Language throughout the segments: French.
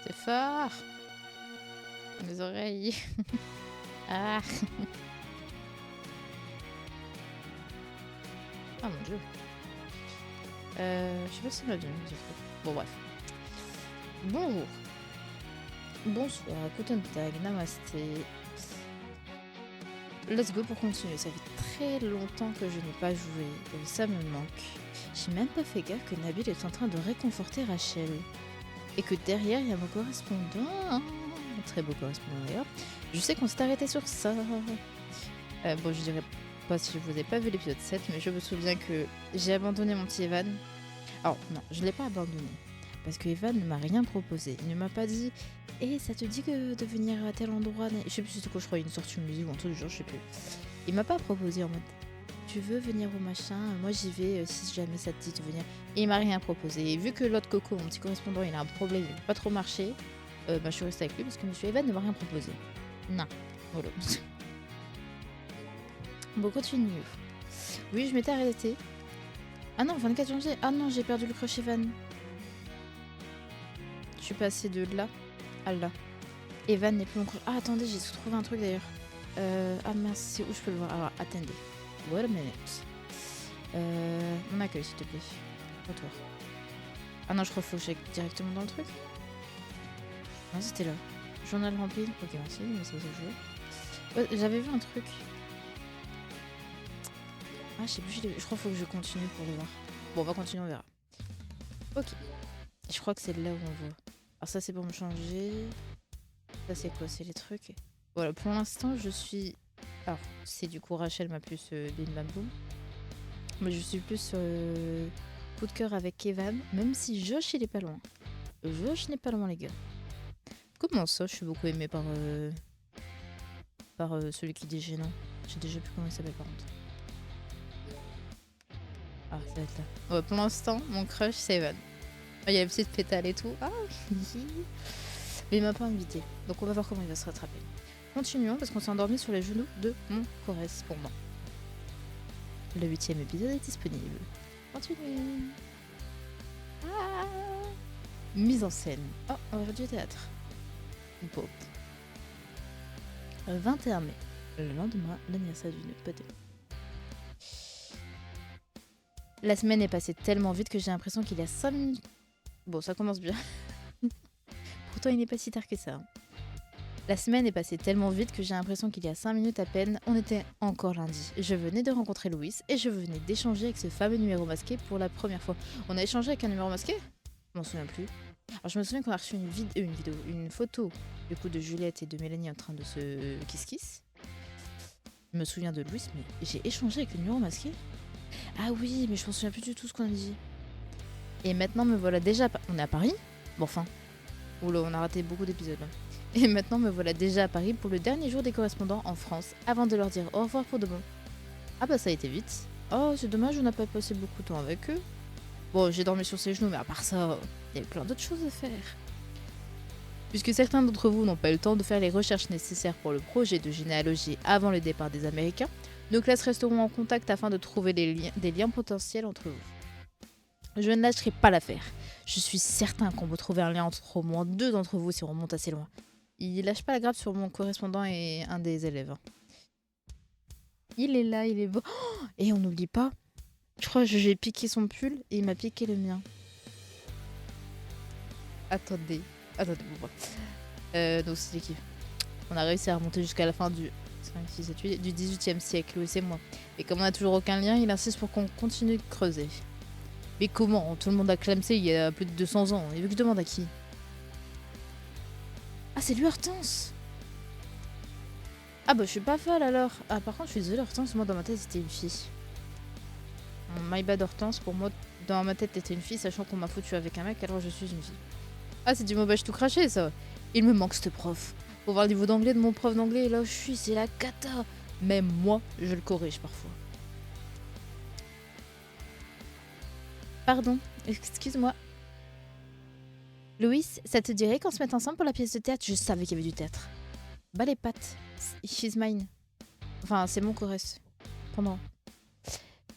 C'est fort. Mes oreilles. Ah. Ah mon dieu. Je sais pas si on l'a bien mis, ce truc. Bon bref. Bonjour. Bonsoir, guten tag, namasté. Let's go pour continuer. Ça fait très longtemps que je n'ai pas joué. Et ça me manque. J'ai même pas fait gaffe que Nabil est en train de réconforter Rachel. Et que derrière, il y a mon correspondant. Un très beau correspondant d'ailleurs. Je sais qu'on s'est arrêté sur ça. Bon, je dirais pas si je vous ai pas vu l'épisode 7, mais je me souviens que j'ai abandonné mon petit Evan. Alors, non, je l'ai pas abandonné. Parce que Evan ne m'a rien proposé. Il ne m'a pas dit « Eh, ça te dit de venir à tel endroit ?» Je sais plus c'était quoi, je crois, une sortie de musique ou un truc du genre, je sais plus. Il m'a pas proposé en mode « Tu veux venir au machin ? Moi j'y vais si jamais ça te dit de venir. » Et il m'a rien proposé. Et vu que l'autre Coco, mon petit correspondant, il a un problème, il peut pas trop marcher, je suis restée avec lui parce que monsieur Evan ne m'a rien proposé. Non. Voilà. Bon, continue. Oui, je m'étais arrêtée. Ah non, 24 janvier. Ah non, j'ai perdu le crush Evan. Je suis passée de là à là. Evan n'est plus mon crush. Ah, attendez, j'ai trouvé un truc d'ailleurs. Ah mince, c'est où je peux le voir? Alors, attendez. Wait a minute. Mon accueil, s'il te plaît. Retour. Ah non, je crois qu'il faut que j'aille directement dans le truc. Non, c'était là. Journal rempli. Ok, merci, mais ça se joue. Ouais, j'avais vu un truc. Ah, je sais plus, je crois qu'il faut que je continue pour le voir. Bon, on va continuer, on verra. Ok. Je crois que c'est là où on voit. Alors ça, c'est pour me changer. Ça, c'est quoi? C'est les trucs. Voilà, pour l'instant, je suis... Alors, c'est du coup Rachel, ma puce Bim Bam Boum. Mais je suis plus coup de cœur avec Evan, même si Josh, il est pas loin. Josh n'est pas loin, les gars. Comment ça, je suis beaucoup aimée par celui qui dit gênant. J'ai déjà plus comment il s'appelle, par contre. Ah, ça va être là. Ouais, pour l'instant, mon crush, c'est Evan. Il y a la petite pétale et tout. Ah, mais il m'a pas invité. Donc on va voir comment il va se rattraper. Continuons parce qu'on s'est endormi sur les genoux de mon correspondant. Le 8e épisode est disponible. Continuons. Ah, mise en scène. Oh, on va faire du théâtre. Pop. 21 mai. Le lendemain, l'anniversaire d'une pote. La semaine est passée tellement vite que j'ai l'impression qu'il y a 5 minutes. Bon, ça commence bien. Pourtant, il n'est pas si tard que ça. La semaine est passée tellement vite que j'ai l'impression qu'il y a 5 minutes à peine, on était encore lundi. Je venais de rencontrer Louis et je venais d'échanger avec ce fameux numéro masqué pour la première fois. On a échangé avec un numéro masqué ? Je m'en souviens plus. Alors je me souviens qu'on a reçu une photo du coup de Juliette et de Mélanie en train de se kiss-kiss. Je me souviens de Louis, mais j'ai échangé avec le numéro masqué ? Ah oui, mais je m'en souviens plus du tout ce qu'on a dit. Et maintenant me voilà déjà... On est à Paris ? Bon enfin. Oula, on a raté beaucoup d'épisodes là. Et maintenant me voilà déjà à Paris pour le dernier jour des correspondants en France, avant de leur dire au revoir pour de bon. Ah bah ça a été vite. Oh, c'est dommage, on n'a pas passé beaucoup de temps avec eux. Bon, j'ai dormi sur ses genoux, mais à part ça, il y avait plein d'autres choses à faire. Puisque certains d'entre vous n'ont pas eu le temps de faire les recherches nécessaires pour le projet de généalogie avant le départ des Américains, nos classes resteront en contact afin de trouver des liens potentiels entre vous. Je ne lâcherai pas l'affaire. Je suis certain qu'on peut trouver un lien entre au moins 2 d'entre vous si on remonte assez loin. Il lâche pas la grappe sur mon correspondant et un des élèves. Il est là, il est beau. Oh, et on n'oublie pas, je crois que j'ai piqué son pull et il m'a piqué le mien. Attendez, bon. Donc c'est l'équipe. On a réussi à remonter jusqu'à la fin du 5, 6, 7, 8, du 18e siècle, oui c'est moi. Et comme on n'a toujours aucun lien, il insiste pour qu'on continue de creuser. Mais comment? Tout le monde a clamsé il y a plus de 200 ans. Il veut que je demande à qui? Ah, c'est lui Hortense! Ah bah je suis pas folle alors. Ah par contre je suis désolée Hortense, moi dans ma tête c'était une fille. My bad Hortense, pour moi dans ma tête t'étais une fille sachant qu'on m'a foutu avec un mec alors je suis une fille. Ah c'est du mauvais tout craché ça. Il me manque ce prof. Pour voir le niveau d'anglais de mon prof d'anglais, là où je suis c'est la cata. Même moi je le corrige parfois. Pardon, excuse-moi. Louis, ça te dirait qu'on se mette ensemble pour la pièce de théâtre? Je savais qu'il y avait du théâtre. Bah les pattes. She's mine. Enfin, c'est mon corresse. Pendant.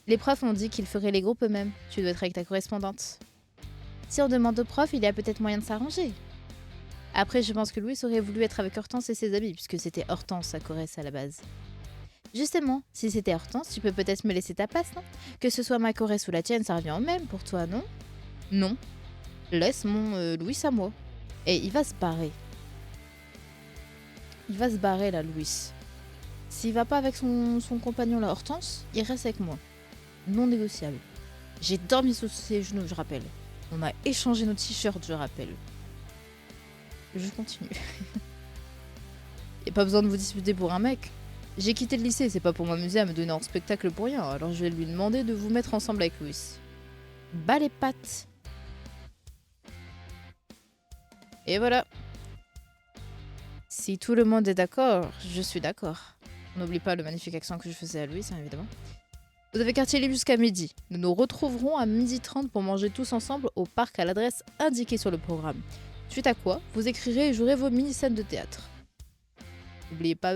Les profs ont dit qu'ils feraient les groupes eux-mêmes. Tu dois être avec ta correspondante. Si on demande au prof, il y a peut-être moyen de s'arranger. Après, je pense que Louis aurait voulu être avec Hortense et ses amis, puisque c'était Hortense sa Corrèze à la base. Justement, si c'était Hortense, tu peux peut-être me laisser ta place, non? Que ce soit ma Corrèze ou la tienne, ça revient au même pour toi, non? Non. Laisse mon Louis à moi. Et il va se barrer. Il va se barrer là, Louis. S'il va pas avec son compagnon la Hortense, il reste avec moi. Non négociable. J'ai dormi sous ses genoux, je rappelle. On a échangé nos t-shirts, je rappelle. Je continue. Y a pas besoin de vous disputer pour un mec. J'ai quitté le lycée, c'est pas pour m'amuser à me donner en spectacle pour rien, alors je vais lui demander de vous mettre ensemble avec Louis. Bas les pattes. Et voilà. Si tout le monde est d'accord, je suis d'accord. N'oublie pas le magnifique accent que je faisais à Louis, hein, évidemment. Vous avez quartier libre jusqu'à midi. Nous nous retrouverons à 12h30 pour manger tous ensemble au parc à l'adresse indiquée sur le programme. Suite à quoi, vous écrirez et jouerez vos mini-scènes de théâtre. N'oubliez pas,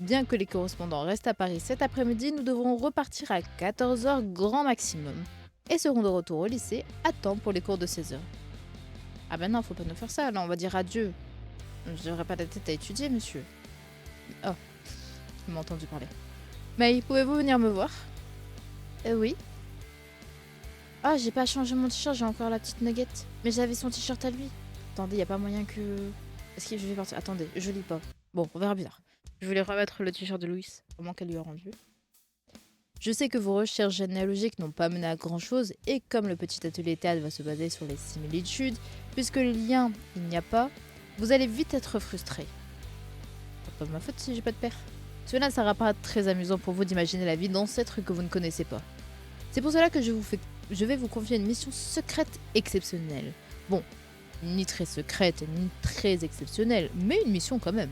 bien que les correspondants restent à Paris cet après-midi, nous devrons repartir à 14h grand maximum. Et serons de retour au lycée à temps pour les cours de 16h. Ah ben non, faut pas nous faire ça, là on va dire adieu. Je n'aurai pas la tête à étudier, monsieur. Oh, il m'a entendu parler. May, pouvez-vous venir me voir? Oui. Ah, j'ai pas changé mon t-shirt, j'ai encore la petite nugget. Mais j'avais son t-shirt à lui. Attendez, y a pas moyen que... Est-ce que je vais partir? Attendez, je lis pas. Bon, on verra plus tard. Je voulais remettre le t-shirt de Louis, au moins qu'elle lui a rendu. Je sais que vos recherches généalogiques n'ont pas mené à grand chose, et comme le petit atelier théâtre va se baser sur les similitudes, puisque le lien, il n'y a pas, vous allez vite être frustré. C'est pas ma faute si j'ai pas de père. Cela ne sera pas très amusant pour vous d'imaginer la vie d'ancêtres que vous ne connaissez pas. C'est pour cela que je vais vous confier une mission secrète exceptionnelle. Bon, ni très secrète, ni très exceptionnelle, mais une mission quand même.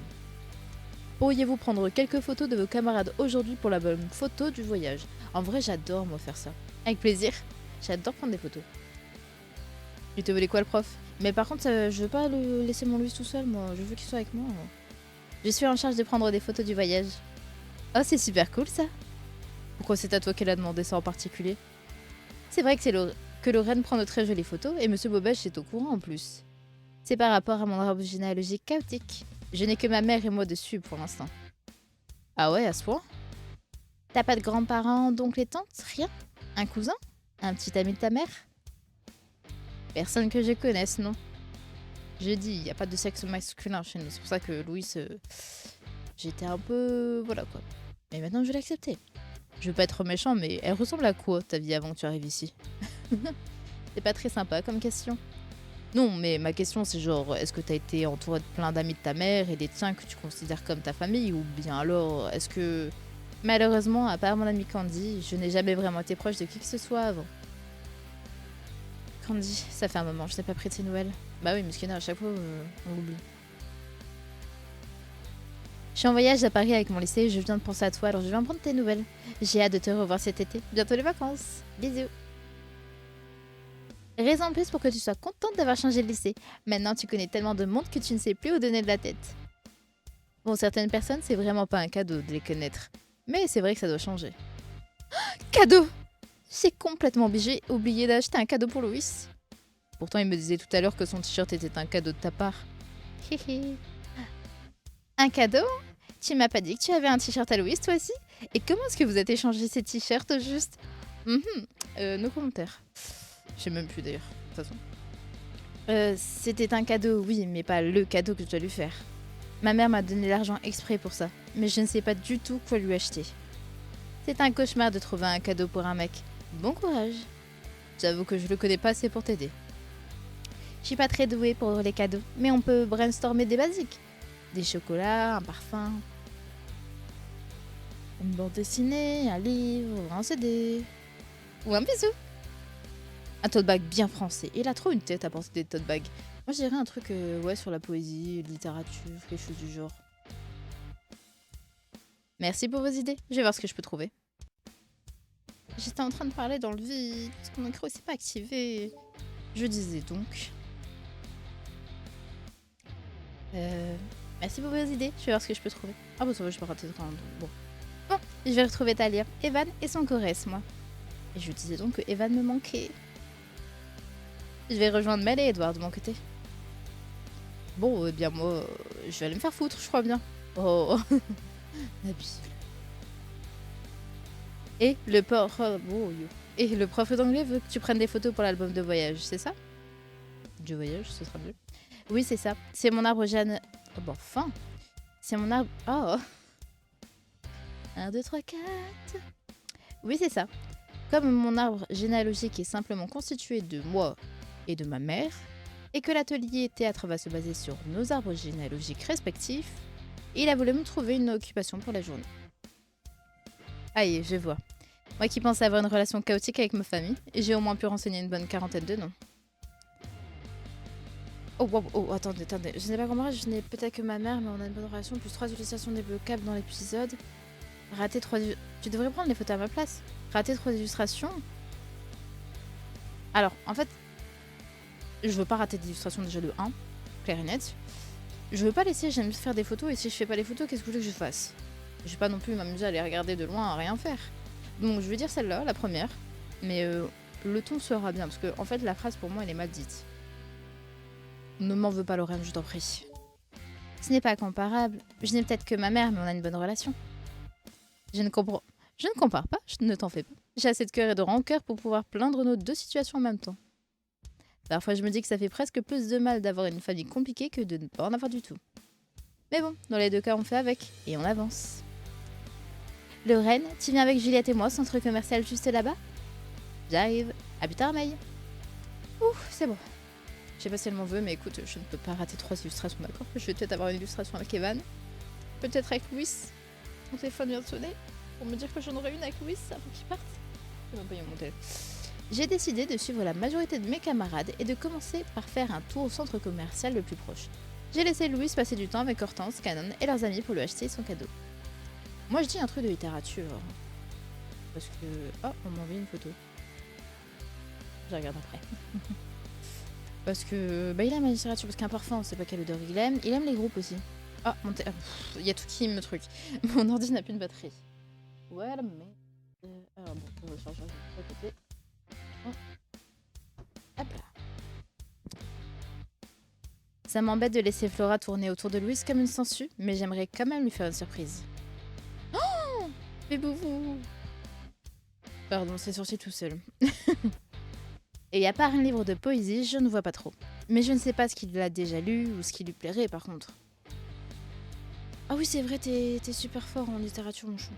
Pourriez-vous prendre quelques photos de vos camarades aujourd'hui pour la bonne photo du voyage? En vrai, j'adore moi faire ça. Avec plaisir. J'adore prendre des photos. Tu te voulais quoi le prof? Mais par contre, je veux pas le laisser mon Louis tout seul, moi. Je veux qu'il soit avec moi. Je suis en charge de prendre des photos du voyage. Oh, c'est super cool ça. Pourquoi c'est à toi qu'elle a demandé ça en particulier? C'est vrai que Lorraine prend de très jolies photos et Monsieur Bobèche est au courant en plus. C'est par rapport à mon arbre généalogique chaotique. Je n'ai que ma mère et moi dessus pour l'instant. Ah ouais, à ce point? T'as pas de grands-parents, d'oncles et tantes? Rien? Un cousin? Un petit ami de ta mère? Personne que je connaisse, non. J'ai dit, il n'y a pas de sexe masculin chez nous. C'est pour ça que Louis, j'étais un peu... Voilà quoi. Mais maintenant, je vais l'accepter. Je veux pas être méchant, mais elle ressemble à quoi ta vie avant que tu arrives ici? C'est pas très sympa comme question. Non, mais ma question c'est genre, est-ce que t'as été entouré de plein d'amis de ta mère et des tiens que tu considères comme ta famille? Ou bien alors, est-ce que... Malheureusement, à part mon ami Candy, je n'ai jamais vraiment été proche de qui que ce soit avant. Candy, ça fait un moment, je n'ai pas pris de ses nouvelles. Bah oui, Muscana, à chaque fois, on l'oublie. Je suis en voyage à Paris avec mon lycée et je viens de penser à toi, alors je viens prendre tes nouvelles. J'ai hâte de te revoir cet été. Bientôt les vacances. Bisous. Raison en plus pour que tu sois contente d'avoir changé de lycée. Maintenant, tu connais tellement de monde que tu ne sais plus où donner de la tête. Bon, certaines personnes, c'est vraiment pas un cadeau de les connaître. Mais c'est vrai que ça doit changer. Cadeau! J'ai complètement oublié d'acheter un cadeau pour Louis. Pourtant, il me disait tout à l'heure que son t-shirt était un cadeau de ta part. Hihi. Un cadeau? Tu m'as pas dit que tu avais un t-shirt à Louis, toi aussi? Et comment est-ce que vous êtes échangé ces t-shirts, juste? Nos commentaires. Je sais même plus d'ailleurs, de toute façon. C'était un cadeau, oui, mais pas le cadeau que je dois lui faire. Ma mère m'a donné l'argent exprès pour ça, mais je ne sais pas du tout quoi lui acheter. C'est un cauchemar de trouver un cadeau pour un mec. Bon courage. J'avoue que je le connais pas assez pour t'aider. Je suis pas très douée pour les cadeaux, mais on peut brainstormer des basiques. Des chocolats, un parfum, une bande dessinée, un livre, un CD ou un bisou. Un tote bag bien français. Il a trop une tête à porter des tote bags. Moi, je dirais un truc ouais, sur la poésie, littérature, quelque chose du genre. Merci pour vos idées. Je vais voir ce que je peux trouver. J'étais en train de parler dans le vide, parce que mon micro s'est pas activé. Je disais donc... Merci pour vos idées. Je vais voir ce que je peux trouver. Ah bon, ça va, je peux rater de rien. Bon, je vais retrouver Talia, Evan et son Corrèze, moi. Et je disais donc que Evan me manquait. Je vais rejoindre Mel et Edward de mon côté. Bon, eh bien, moi, je vais aller me faire foutre, je crois bien. Oh, abusif. Et le prof... oh, yo. Et le prof d'anglais veut que tu prennes des photos pour l'album de voyage, c'est ça? Du voyage, ce sera mieux. Oui, c'est ça. C'est mon arbre Jeanne... Oh, bon, enfin. C'est mon arbre... Oh. 1, 2, 3, 4... Oui, c'est ça. Comme mon arbre généalogique est simplement constitué de moi et de ma mère, et que l'atelier théâtre va se baser sur nos arbres généalogiques respectifs, il a voulu me trouver une occupation pour la journée. Aïe, je vois. Moi qui pensais avoir une relation chaotique avec ma famille, j'ai au moins pu renseigner une bonne quarantaine de noms. Oh, wow, oh, attendez. Je n'ai pas compris, je n'ai peut-être que ma mère, mais on a une bonne relation, plus 3 illustrations débloquables dans l'épisode. Rater 3... Tu devrais prendre les photos à ma place. Rater 3 illustrations. Alors, en fait, je veux pas rater d'illustrations déjà de 1, clair et net. Je veux pas laisser, j'aime faire des photos, et si je fais pas les photos, qu'est-ce que vous voulez que je fasse? Je vais pas non plus m'amuser à les regarder de loin à rien faire. Donc je vais dire celle-là, la première. Mais le ton sera bien, parce que en fait la phrase pour moi elle est mal dite. Ne m'en veux pas Lorraine, je t'en prie. Ce n'est pas comparable. Je n'ai peut-être que ma mère, mais on a une bonne relation. Je ne compare pas, ne t'en fais pas. J'ai assez de cœur et de rancœur pour pouvoir plaindre nos deux situations en même temps. Parfois je me dis que ça fait presque plus de mal d'avoir une famille compliquée que de ne pas en avoir du tout. Mais bon, dans les deux cas on fait avec, et on avance. Lorraine, tu viens avec Juliette et moi, centre commercial juste là-bas? J'arrive. À plus tard, Maï. Ouf, c'est bon. Je sais pas si elle m'en veut, mais écoute, je ne peux pas rater 3 illustrations, d'accord? Je vais peut-être avoir une illustration avec Evan. Peut-être avec Louis. Mon téléphone vient de sonner pour me dire que j'en aurai une avec Louis avant qu'il parte. Je vais pas y monter. J'ai décidé de suivre la majorité de mes camarades et de commencer par faire un tour au centre commercial le plus proche. J'ai laissé Louis passer du temps avec Hortense, Canon et leurs amis pour lui acheter son cadeau. Moi je dis un truc de littérature. Parce que... Oh, on m'a envoyé une photo. Je regarde après. Parce que... Bah il aime la littérature, parce qu'un parfum, on sait pas quelle odeur il aime. Il aime les groupes aussi. Ah, il y a tout qui me truc. Mon ordi n'a plus de batterie. Voilà, mais... Alors bon, on va le charger à côté. Oh. Hop là. Ça m'embête de laisser Flora tourner autour de Louise comme une sangsue, mais j'aimerais quand même lui faire une surprise. Oh, mais boubou. Pardon, c'est sorti tout seul. Et à part un livre de poésie, je ne vois pas trop. Mais je ne sais pas ce qu'il a déjà lu ou ce qui lui plairait par contre. Ah oui, c'est vrai, t'es super fort en littérature, mon chou.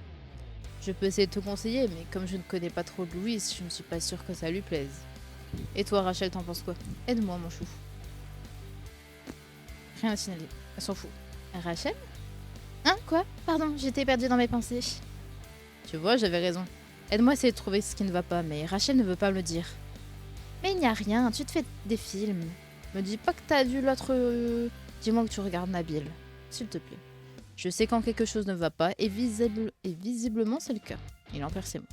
Je peux essayer de te conseiller, mais comme je ne connais pas trop de Louise, je ne suis pas sûre que ça lui plaise. Et toi, Rachel, t'en penses quoi? Aide-moi, mon chou. Rien à signaler. Elle s'en fout. Rachel? Hein? Quoi? Pardon, j'étais perdue dans mes pensées. Tu vois, j'avais raison. Aide-moi à essayer de trouver ce qui ne va pas, mais Rachel ne veut pas me le dire. Mais il n'y a rien, tu te fais des films. Me dis pas que t'as vu l'autre... Dis-moi que tu regardes Nabil, s'il te plaît. Je sais quand quelque chose ne va pas, et visiblement c'est le cas. Il en perd ses mots.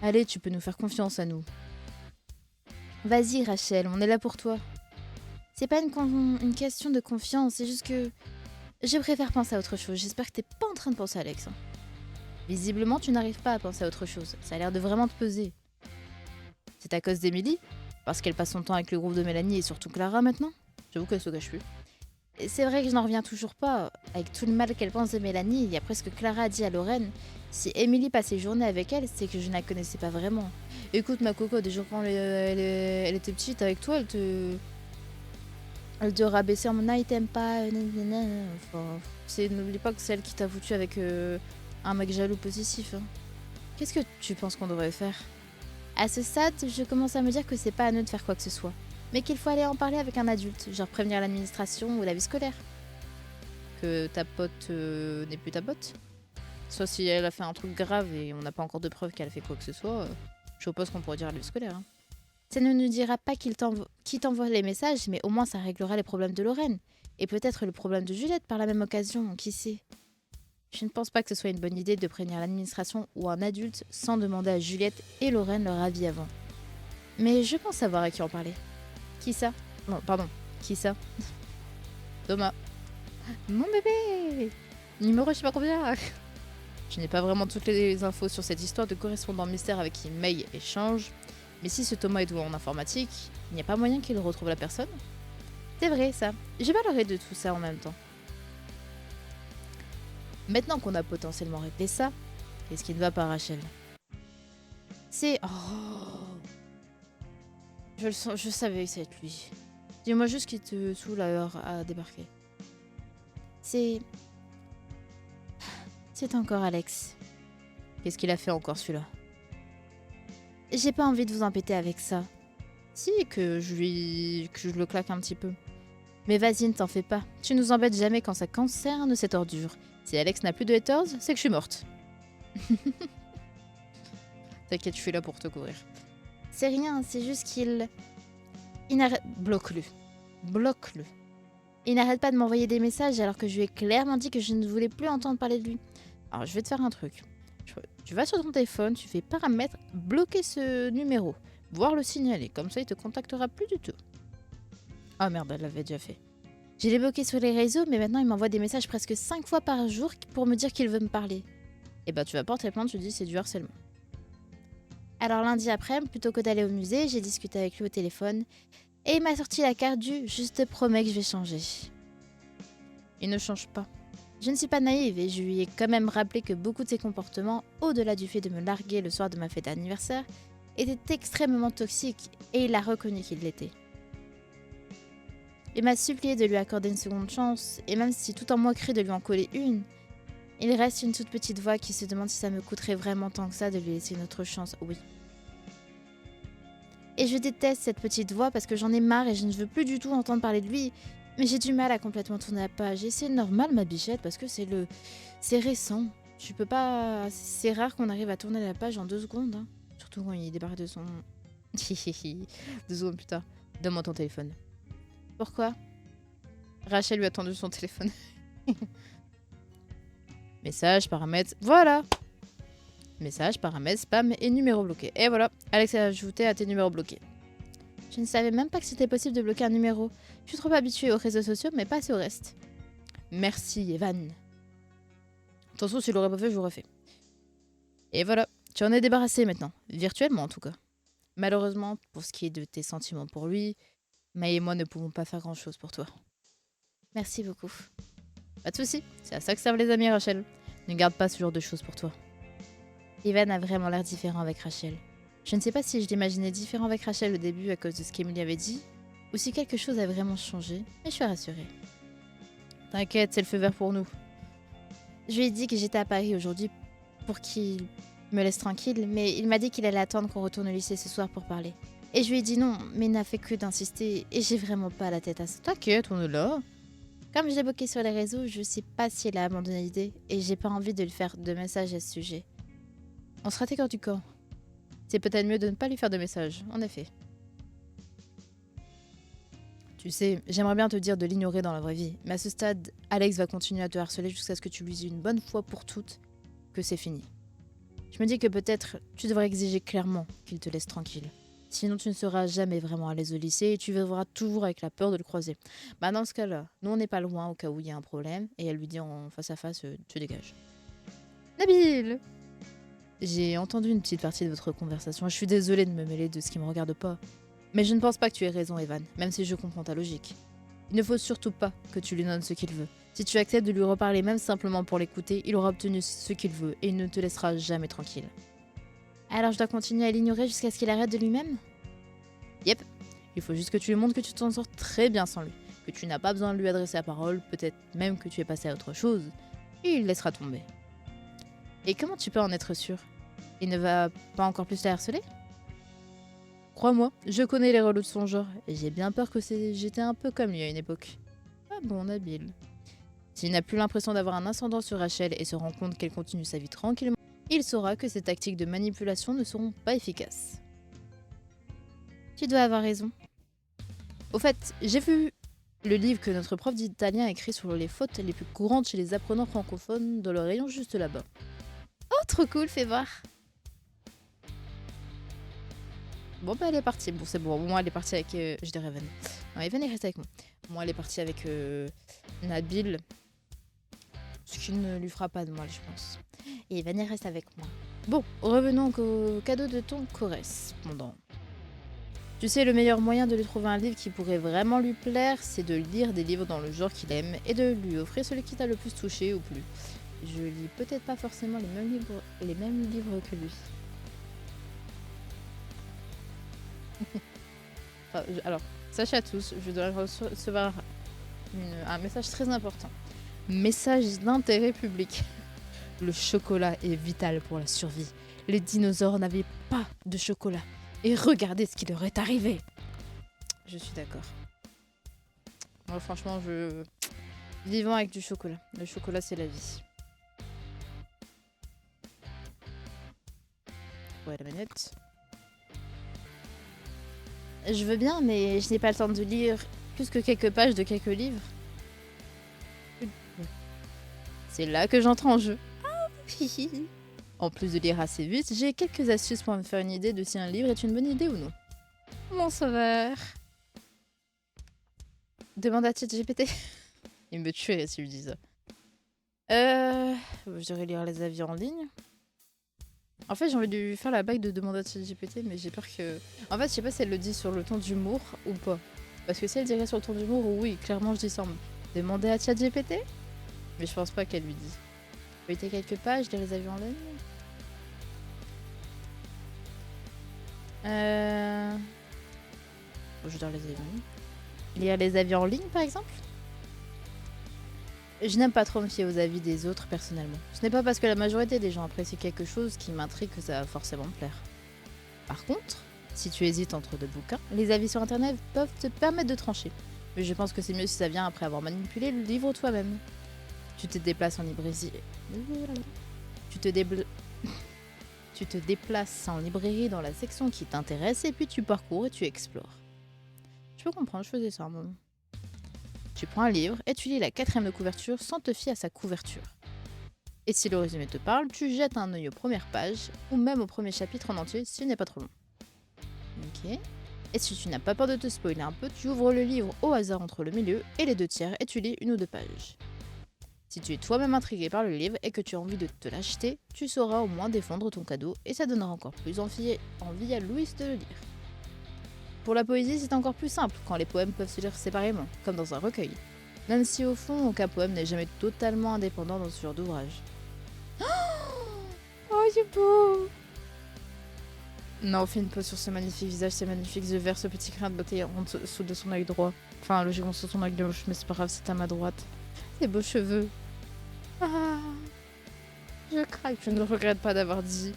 Allez, tu peux nous faire confiance à nous. Vas-y Rachel, on est là pour toi. C'est pas une question de confiance, c'est juste que... Je préfère penser à autre chose, j'espère que t'es pas en train de penser à Alex. Visiblement, tu n'arrives pas à penser à autre chose, ça a l'air de vraiment te peser. C'est à cause d'Emily? Parce qu'elle passe son temps avec le groupe de Mélanie et surtout Clara maintenant? J'avoue qu'elle se cache plus. Et c'est vrai que je n'en reviens toujours pas. Avec tout le mal qu'elle pense de Mélanie, il y a presque Clara a dit à Lorraine, si Emily passe ses journées avec elle, c'est que je ne la connaissais pas vraiment. Écoute ma coco, déjà quand elle était petite avec toi, elle te rabaissait en mode « Ah, il t'aime pas, enfin, n'oublie pas que c'est elle qui t'a foutu avec un mec jaloux possessif. Hein. Qu'est-ce que tu penses qu'on devrait faire? À ce stade, je commence à me dire que c'est pas à nous de faire quoi que ce soit, mais qu'il faut aller en parler avec un adulte, genre prévenir l'administration ou la vie scolaire. Que ta pote n'est plus ta pote. Soit si elle a fait un truc grave et on n'a pas encore de preuves qu'elle a fait quoi que ce soit, je suppose qu'on pourrait dire à la vie scolaire. Hein. Ça ne nous dira pas qui t'envoie les messages, mais au moins ça réglera les problèmes de Lorraine. Et peut-être le problème de Juliette par la même occasion, qui sait. Je ne pense pas que ce soit une bonne idée de prévenir l'administration ou un adulte sans demander à Juliette et Lorraine leur avis avant. Mais je pense savoir à qui en parler. Qui ça? Non, pardon. Qui ça? Thomas. Mon bébé! Numéro je sais pas combien. Je n'ai pas vraiment toutes les infos sur cette histoire de correspondant mystère avec qui May échange. Mais si ce Thomas est doué en informatique, il n'y a pas moyen qu'il retrouve la personne? C'est vrai ça. Je parlerai de tout ça en même temps. Maintenant qu'on a potentiellement réglé ça, qu'est-ce qui ne va pas, Rachel? C'est... Oh, je le sens, je savais que ça allait être lui. Dis-moi juste qu'il te saoule alors à débarquer. C'est encore Alex. Qu'est-ce qu'il a fait encore celui-là? J'ai pas envie de vous embêter avec ça. Si, que je le claque un petit peu. Mais vas-y, ne t'en fais pas. Tu nous embêtes jamais quand ça concerne cette ordure. Si Alex n'a plus de haters, c'est que je suis morte. T'inquiète, je suis là pour te couvrir. C'est rien, c'est juste qu'il n'arrête... Bloque-le. Bloque-le. Il n'arrête pas de m'envoyer des messages alors que je lui ai clairement dit que je ne voulais plus entendre parler de lui. Alors, je vais te faire un truc. Tu vas sur ton téléphone, tu fais paramètres, bloquer ce numéro, voire le signaler. Comme ça, il te contactera plus du tout. Ah merde, elle l'avait déjà fait. J'ai les bloqué sur les réseaux, mais maintenant il m'envoie des messages presque 5 fois par jour pour me dire qu'il veut me parler. Et bah tu vas porter plainte, tu dis c'est du harcèlement. Alors lundi après, plutôt que d'aller au musée, j'ai discuté avec lui au téléphone et il m'a sorti la carte du « je te promets que je vais changer ». Il ne change pas. Je ne suis pas naïve et je lui ai quand même rappelé que beaucoup de ses comportements, au-delà du fait de me larguer le soir de ma fête d'anniversaire, étaient extrêmement toxiques et il a reconnu qu'il l'était. Il m'a supplié de lui accorder une seconde chance, et même si tout en moquerie de lui en coller une, il reste une toute petite voix qui se demande si ça me coûterait vraiment tant que ça de lui laisser une autre chance, oui. Et je déteste cette petite voix parce que j'en ai marre et je ne veux plus du tout entendre parler de lui, mais j'ai du mal à complètement tourner la page, et c'est normal ma bichette parce que c'est récent. Tu peux pas... C'est rare qu'on arrive à tourner la page en 2 secondes, hein. Surtout quand il débarque de son... 2 secondes plus tard. Donne-moi ton téléphone. Pourquoi? Rachel lui a tendu son téléphone. Message, paramètres, voilà. Message, paramètres, spam et numéro bloqué. Et voilà, Alex a ajouté à tes numéros bloqués. Je ne savais même pas que c'était possible de bloquer un numéro. Je suis trop habituée aux réseaux sociaux, mais pas assez au reste. Merci, Evan. Attention, si je l'aurais pas fait, je l'aurais fait. Et voilà, tu en es débarrassé maintenant. Virtuellement, en tout cas. Malheureusement, pour ce qui est de tes sentiments pour lui, May et moi ne pouvons pas faire grand-chose pour toi. Merci beaucoup. Pas de soucis, c'est à ça que servent les amis, Rachel. Ne garde pas ce genre de choses pour toi. Evan a vraiment l'air différent avec Rachel. Je ne sais pas si je l'imaginais différent avec Rachel au début à cause de ce qu'Emily avait dit, ou si quelque chose a vraiment changé, mais je suis rassurée. T'inquiète, c'est le feu vert pour nous. Je lui ai dit que j'étais à Paris aujourd'hui pour qu'il me laisse tranquille, mais il m'a dit qu'il allait attendre qu'on retourne au lycée ce soir pour parler. Et je lui ai dit non, mais il n'a fait que d'insister, et j'ai vraiment pas la tête à ça. T'inquiète, on est là. Comme je l'ai bloqué sur les réseaux, je sais pas si elle a abandonné l'idée, et j'ai pas envie de lui faire de messages à ce sujet. On sera tes corps du corps. C'est peut-être mieux de ne pas lui faire de messages, en effet. Tu sais, j'aimerais bien te dire de l'ignorer dans la vraie vie, mais à ce stade, Alex va continuer à te harceler jusqu'à ce que tu lui dises une bonne fois pour toutes que c'est fini. Je me dis que peut-être tu devrais exiger clairement qu'il te laisse tranquille. Sinon tu ne seras jamais vraiment à l'aise au lycée et tu vivras toujours avec la peur de le croiser. Bah dans ce cas-là, nous on n'est pas loin au cas où il y a un problème, et elle lui dit en face à face, tu dégages. Nabil! J'ai entendu une petite partie de votre conversation, je suis désolée de me mêler de ce qui me regarde pas. Mais je ne pense pas que tu aies raison, Evan, même si je comprends ta logique. Il ne faut surtout pas que tu lui donnes ce qu'il veut. Si tu acceptes de lui reparler même simplement pour l'écouter, il aura obtenu ce qu'il veut et il ne te laissera jamais tranquille. Alors je dois continuer à l'ignorer jusqu'à ce qu'il arrête de lui-même? Yep. Il faut juste que tu lui montres que tu t'en sors très bien sans lui, que tu n'as pas besoin de lui adresser la parole, peut-être même que tu es passé à autre chose, et il laissera tomber. Et comment tu peux en être sûr? Il ne va pas encore plus la harceler? Crois-moi, je connais les relous de son genre, et j'ai bien peur que j'étais un peu comme lui à une époque. Ah bon, Nabil. S'il n'a plus l'impression d'avoir un ascendant sur Rachel et se rend compte qu'elle continue sa vie tranquillement, il saura que ces tactiques de manipulation ne seront pas efficaces. Tu dois avoir raison. Au fait, j'ai vu le livre que notre prof d'italien a écrit sur les fautes les plus courantes chez les apprenants francophones dans le rayon juste là-bas. Oh, trop cool, fais voir. Bon bah elle est partie, bon c'est bon, moi elle est partie avec, je dirais Evan. Non, Evan est restée avec moi. Moi elle est partie avec Nabil, ce qui ne lui fera pas de mal je pense. Et Evan elle reste avec moi. Bon, revenons au cadeau de ton correspondant. Tu sais, le meilleur moyen de lui trouver un livre qui pourrait vraiment lui plaire, c'est de lire des livres dans le genre qu'il aime et de lui offrir celui qui t'a le plus touché ou plu. Je lis peut-être pas forcément les mêmes livres que lui. Alors, sachez à tous, je dois recevoir un message très important. Message d'intérêt public. Le chocolat est vital pour la survie. Les dinosaures n'avaient pas de chocolat. Et regardez ce qui leur est arrivé. Je suis d'accord. Moi, franchement, vivons avec du chocolat. Le chocolat, c'est la vie. Ouais, la manette. Je veux bien, mais je n'ai pas le temps de lire plus que quelques pages de quelques livres. C'est là que j'entre en jeu. En plus de lire assez vite, j'ai quelques astuces pour me faire une idée de si un livre est une bonne idée ou non. Mon sauveur. Demande à ChatGPT. Il me tuerait s'il me dit ça. Je devrais lire les avis en ligne. En fait, j'ai envie de lui faire la bague de demander à ChatGPT, mais j'ai peur que... En fait, je sais pas si elle le dit sur le ton d'humour ou pas. Parce que si elle dirait sur le ton d'humour, oui, clairement, je dis ça. Demander à ChatGPT. Mais je pense pas qu'elle lui dise. Feuilleter quelques pages, lire les avis en ligne. Je dois les avis en ligne. Lire les avis en ligne, par exemple. Je n'aime pas trop me fier aux avis des autres personnellement. Ce n'est pas parce que la majorité des gens apprécient quelque chose qui m'intrigue que ça va forcément me plaire. Par contre, si tu hésites entre deux bouquins, les avis sur internet peuvent te permettre de trancher. Mais je pense que c'est mieux si ça vient après avoir manipulé le livre toi-même. Tu te déplaces en librairie. Tu te déplaces en librairie dans la section qui t'intéresse et puis tu parcours et tu explores. Je peux comprendre, je faisais ça un moment. Tu prends un livre et tu lis la 4e de couverture sans te fier à sa couverture. Et si le résumé te parle, tu jettes un œil aux premières pages ou même au premier chapitre en entier s'il n'est pas trop long. Ok. Et si tu n'as pas peur de te spoiler un peu, tu ouvres le livre au hasard entre le milieu et les 2/3 et tu lis 1 ou 2 pages. Si tu es toi-même intrigué par le livre et que tu as envie de te l'acheter, tu sauras au moins défendre ton cadeau et ça donnera encore plus envie à Louis de le lire. Pour la poésie, c'est encore plus simple quand les poèmes peuvent se lire séparément, comme dans un recueil. Même si au fond, aucun poème n'est jamais totalement indépendant dans ce genre d'ouvrage. Oh, c'est beau! Non, fais une pause sur ce magnifique visage, ces magnifiques yeux verts, ce petit grain de beauté en dessous de son œil droit. Enfin, logiquement sur son œil gauche, mais c'est pas grave, c'est à ma droite. Ses beaux cheveux. Ah, je craque, je ne regrette pas d'avoir dit...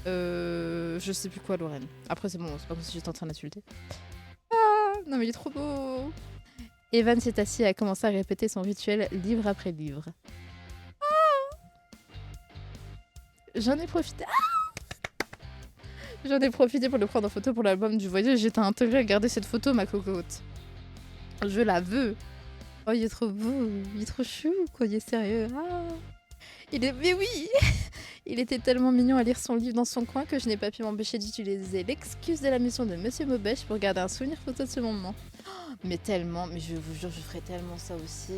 je sais plus quoi, Lorraine. Après, c'est bon, c'est pas comme si j'étais en train d'insulter. Ah, non mais il est trop beau. Evan s'est assis et a commencé à répéter son rituel livre après livre. Ah, j'en ai profité. Ah, j'en ai profité pour le prendre en photo pour l'album du voyage. J'étais intéressée à garder cette photo, ma cocotte. Je la veux. Oh, il est trop beau. Il est trop chou, quoi. Il est sérieux. Ah. Mais oui. Il était tellement mignon à lire son livre dans son coin que je n'ai pas pu m'empêcher d'utiliser l'excuse de la mission de Monsieur Maubèche pour garder un souvenir photo de ce moment. Oh, mais tellement, mais je vous jure, je ferais tellement ça aussi.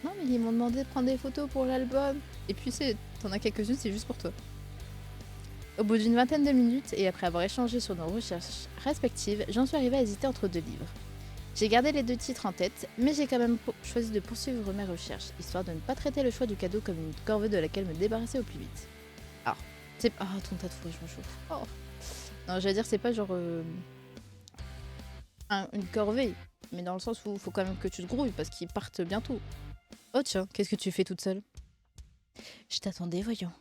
Non, mais ils m'ont demandé de prendre des photos pour l'album. Et puis, t'en as quelques-unes, c'est juste pour toi. Au bout d'une 20aine de minutes, et après avoir échangé sur nos recherches respectives, j'en suis arrivée à hésiter entre 2 livres. J'ai gardé les 2 titres en tête, mais j'ai quand même choisi de poursuivre mes recherches, histoire de ne pas traiter le choix du cadeau comme une corvée de laquelle me débarrasser au plus vite. Alors, c'est... Ah, ton tatouage, je me chauffe. Oh. Non, j'allais dire, c'est pas genre... une corvée, mais dans le sens où il faut quand même que tu te grouilles, parce qu'ils partent bientôt. Oh tiens, qu'est-ce que tu fais toute seule? Je t'attendais, voyons.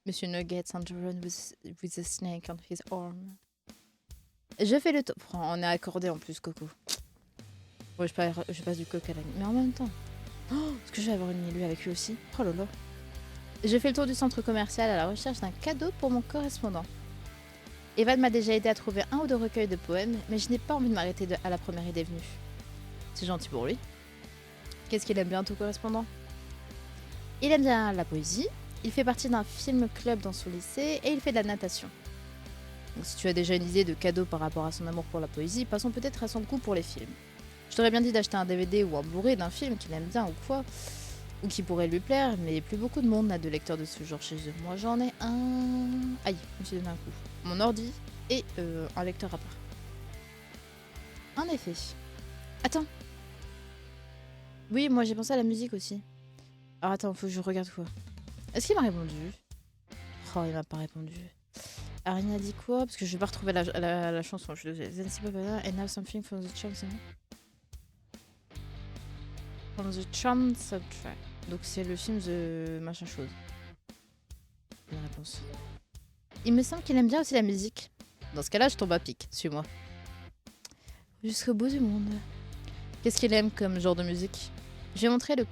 Monsieur Nuggets on the run with a snake on his arm. Je fais le tour. On est accordé en plus, Coco. Ouais, je passe du coq à l'âne. Mais en même temps. Oh, est-ce que je vais avoir une élue avec lui aussi? Oh là là. Je fais le tour du centre commercial à la recherche d'un cadeau pour mon correspondant. Evan m'a déjà aidé à trouver 1 ou 2 recueils de poèmes, mais je n'ai pas envie de m'arrêter à la première idée venue. C'est gentil pour lui. Qu'est-ce qu'il aime bien, ton correspondant? Il aime bien la poésie, il fait partie d'un film club dans son lycée et il fait de la natation. Donc si tu as déjà une idée de cadeau par rapport à son amour pour la poésie, passons peut-être à son goût pour les films. Je t'aurais bien dit d'acheter un DVD ou un Blu-ray d'un film qu'il aime bien ou quoi, ou qui pourrait lui plaire, mais plus beaucoup de monde n'a de lecteur de ce genre chez eux. Moi j'en ai un... Aïe, je me suis donné un coup. Mon ordi et un lecteur à part. En effet. Attends. Oui, moi j'ai pensé à la musique aussi. Alors attends, faut que je regarde quoi. Est-ce qu'il m'a répondu? Oh, il m'a pas répondu. Arina dit quoi? Parce que je vais pas retrouver la chanson. Je suis désolée. Then see Papa and have something from the charm from the charm soundtrack. Donc c'est le film The machin chose. Bonne réponse. Il me semble qu'il aime bien aussi la musique. Dans ce cas-là, je tombe à pic. Suis-moi. Jusqu'au bout du monde. Qu'est-ce qu'il aime comme genre de musique? J'ai montré le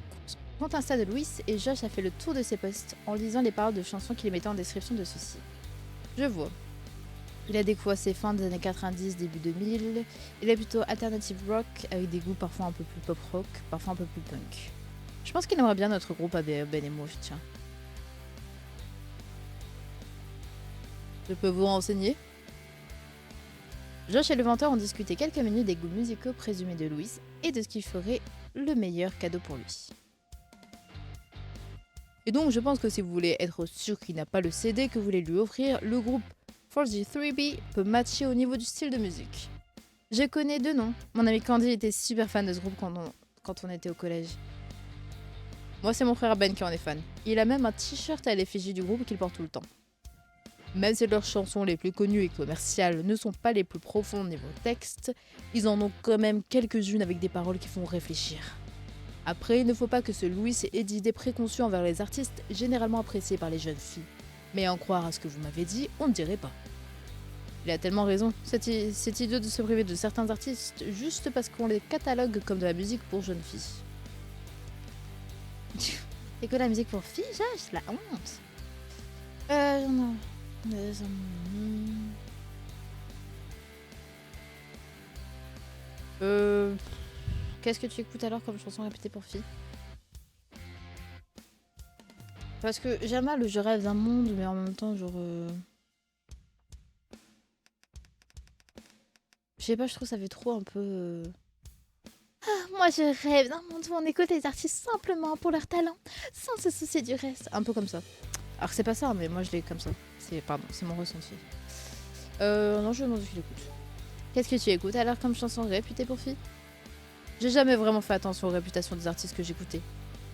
compte Insta de Louis et Josh a fait le tour de ses posts en lisant les paroles de chansons qu'il mettait en description de ceux-ci. Je vois. Il a des goûts assez fins des années 90, début 2000. Il est plutôt alternative rock avec des goûts parfois un peu plus pop rock, parfois un peu plus punk. Je pense qu'il aimerait bien notre groupe à Ben et moi, tiens. Je peux vous renseigner? Josh et le venteur ont discuté quelques minutes des goûts musicaux présumés de Louis et de ce qui ferait le meilleur cadeau pour lui. Et donc je pense que si vous voulez être sûr qu'il n'a pas le CD que vous voulez lui offrir, le groupe 43B peut matcher au niveau du style de musique. Je connais deux noms. Mon ami Candy était super fan de ce groupe quand on était au collège. Moi c'est mon frère Ben qui en est fan. Il a même un t-shirt à l'effigie du groupe qu'il porte tout le temps. Même si leurs chansons les plus connues et commerciales ne sont pas les plus profondes niveau texte, ils en ont quand même quelques-unes avec des paroles qui font réfléchir. Après, il ne faut pas que ce Louis ait d'idées préconçues envers les artistes généralement appréciés par les jeunes filles. Mais à en croire à ce que vous m'avez dit, on ne dirait pas. Il a tellement raison, cette idée de se priver de certains artistes juste parce qu'on les catalogue comme de la musique pour jeunes filles. Et que la musique pour filles, j'ai la honte. Non. Qu'est-ce que tu écoutes alors comme chanson répétée pour filles? Parce que j'aime mal le Je rêve d'un monde, mais en même temps, genre... Je sais pas, je trouve ça fait trop un peu... Ah, moi je rêve d'un monde où on écoute les artistes simplement pour leur talent, sans se soucier du reste. Un peu comme ça. Alors que c'est pas ça, mais moi je l'ai comme ça. C'est mon ressenti. Non, je me demande ce qu'il écoute. Qu'est-ce que tu écoutes alors comme chanson réputée pour filles? J'ai jamais vraiment fait attention aux réputations des artistes que j'écoutais.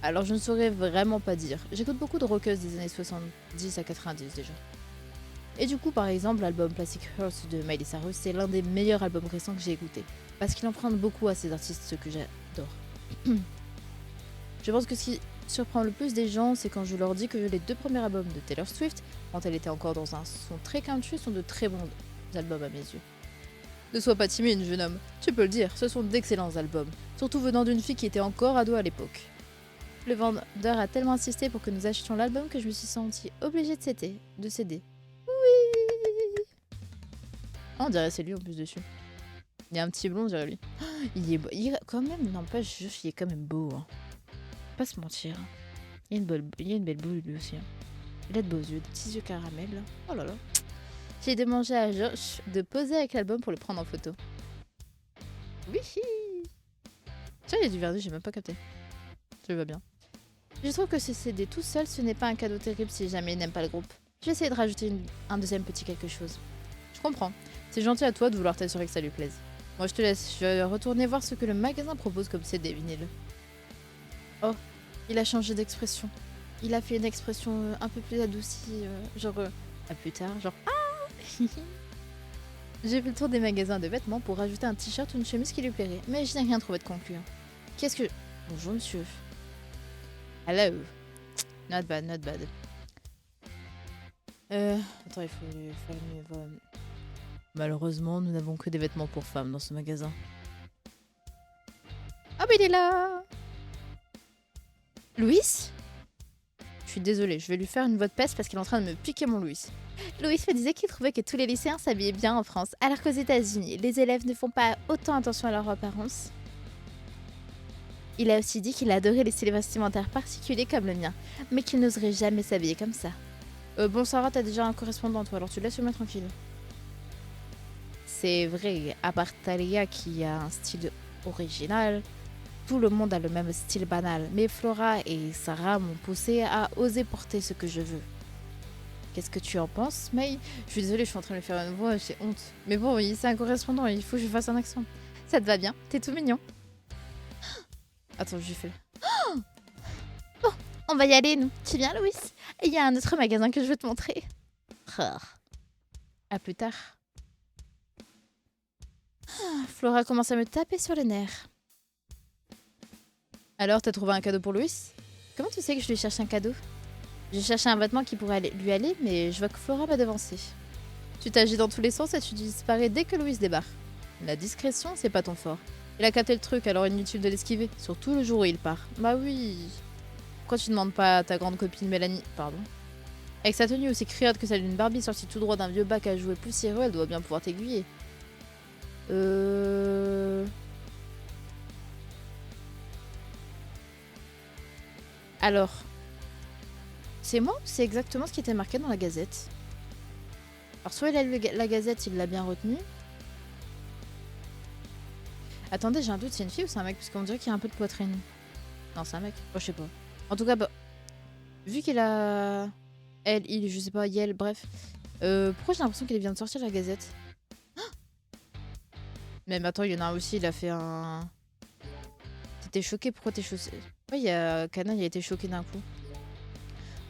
Alors je ne saurais vraiment pas dire. J'écoute beaucoup de rockeuses des années 70 à 90 déjà. Et du coup, par exemple, l'album Plastic Hearts de Miley Cyrus, c'est l'un des meilleurs albums récents que j'ai écouté. Parce qu'il emprunte beaucoup à ces artistes, ce que j'adore. Je pense que ce qui surprend le plus des gens, c'est quand je leur dis que les deux premiers albums de Taylor Swift, quand elle était encore dans un son très country, sont de très bons albums à mes yeux. Ne sois pas timide, jeune homme. Tu peux le dire, ce sont d'excellents albums. Surtout venant d'une fille qui était encore ado à l'époque. Le vendeur a tellement insisté pour que nous achetions l'album que je me suis sentie obligée de céder. Oui. Oh, on dirait c'est lui en plus dessus. Il y a un petit blond, on dirait lui. Il est beau. Quand même, n'empêche, il est quand même beau. Hein. Pas se mentir. Il y a une belle boule lui aussi. Hein. Il a de beaux yeux, des petits yeux caramel. Là. Oh là là. J'ai demandé à Josh de poser avec l'album pour le prendre en photo. Oui. Tiens, il y a du vernis, j'ai même pas capté. Ça va bien. Je trouve que ce CD tout seul, ce n'est pas un cadeau terrible si jamais il n'aime pas le groupe. Je vais essayer de rajouter un deuxième petit quelque chose. Je comprends. C'est gentil à toi de vouloir t'assurer que ça lui plaise. Moi je te laisse, je vais retourner voir ce que le magasin propose comme CD vinyle. Oh, il a changé d'expression. Il a fait une expression un peu plus adoucie, genre à plus tard, genre ah. J'ai fait le tour des magasins de vêtements pour rajouter un t-shirt ou une chemise qui lui plairait, mais je n'ai rien trouvé de concluant. Qu'est-ce que... Bonjour monsieur. Hello. Not bad, not bad. Attends, il faut mieux. Malheureusement, nous n'avons que des vêtements pour femmes dans ce magasin. Ah, mais il est là! Louis? Je suis désolée, je vais lui faire une voix de peste parce qu'il est en train de me piquer mon Louis. Louis me disait qu'il trouvait que tous les lycéens s'habillaient bien en France, alors qu'aux États-Unis, les élèves ne font pas autant attention à leur apparence. Il a aussi dit qu'il adorait les styles vestimentaires particuliers comme le mien, mais qu'il n'oserait jamais s'habiller comme ça. Bon Sarah, t'as déjà un correspondant toi, alors tu laisses le mettre tranquille. C'est vrai, à part Talia qui a un style original, tout le monde a le même style banal, mais Flora et Sarah m'ont poussé à oser porter ce que je veux. Qu'est-ce que tu en penses, May? Je suis désolée, je suis en train de me faire une voix, j'ai honte. Mais bon, c'est un correspondant, il faut que je fasse un accent. Ça te va bien? T'es tout mignon. Attends, je lui fais. Bon, on va y aller, nous. Tu viens, Louis? Il y a un autre magasin que je veux te montrer. À plus tard. Flora commence à me taper sur les nerfs. Alors, t'as trouvé un cadeau pour Louis? Comment tu sais que je lui cherche un cadeau? Je cherchais un vêtement qui pourrait lui aller, mais je vois que Flora m'a devancé. Tu t'agis dans tous les sens et tu disparais dès que Louis débarque. La discrétion, c'est pas ton fort. Il a capté le truc, alors inutile de l'esquiver. Surtout le jour où il part. Bah oui. Pourquoi tu demandes pas à ta grande copine Mélanie... Pardon. Avec sa tenue aussi criotte que celle d'une Barbie sortie tout droit d'un vieux bac à jouer poussiéreux, elle doit bien pouvoir t'aiguiller. Alors... C'est moi ou c'est exactement ce qui était marqué dans la gazette? Alors soit il a lu la gazette, il l'a bien retenu. Attendez, j'ai un doute, c'est une fille ou c'est un mec? Parce qu'on dirait qu'il y a un peu de poitrine. Non, c'est un mec. Oh, je sais pas. En tout cas, bah, vu qu'il a... Elle, il, je sais pas, Yel, bref. Pourquoi j'ai l'impression qu'il vient de sortir la gazette? Même attends, il y en a un aussi, il a fait un... T'étais choqué? Pourquoi t'es choqué? Ouais, il y a... Kana, il a été choqué d'un coup.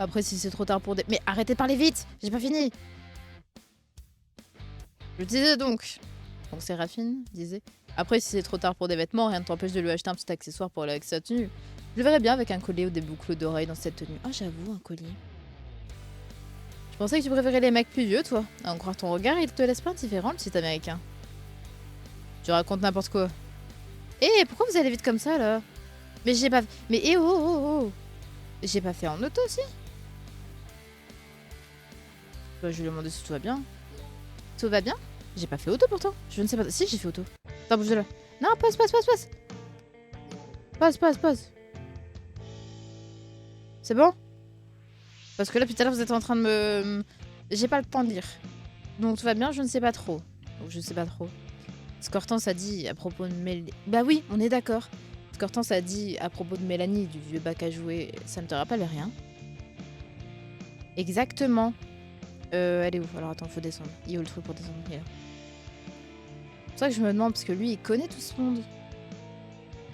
Après, si c'est trop tard pour des... Mais arrêtez de parler vite! J'ai pas fini! Je disais donc... Donc Séraphine disait... Après, si c'est trop tard pour des vêtements, rien ne t'empêche de lui acheter un petit accessoire pour aller avec sa tenue. Je le verrais bien avec un collier ou des boucles d'oreilles dans cette tenue. Ah, j'avoue, un collier. Je pensais que tu préférais les mecs plus vieux, toi. À en croire ton regard, il te laisse pas indifférent, le petit américain. Tu racontes n'importe quoi. Eh, pourquoi vous allez vite comme ça, là? Mais j'ai pas... Mais eh, oh, oh, oh. J'ai pas fait en auto, aussi. Bah, je lui ai demandé si tout va bien. Tout va bien? J'ai pas fait auto, pourtant. Je ne sais pas... Si, j'ai fait auto. Attends, bouge de là. Non, passe, passe, passe, passe. Passe, passe, passe. C'est bon? Parce que là, depuis tout à l'heure, vous êtes en train de me... J'ai pas le temps de lire. Donc tout va bien, je ne sais pas trop. Donc je sais pas trop. Ce qu'Hortense a dit à propos de Mélanie... Bah oui, on est d'accord. Ce qu'Hortense a dit à propos de Mélanie, du vieux bac à jouer, ça ne te rappelle rien? Exactement. Elle est où? Alors attends, faut descendre. Il y a où le truc pour descendre? Il est là. C'est pour ça que je me demande, parce que lui, il connaît tout ce monde.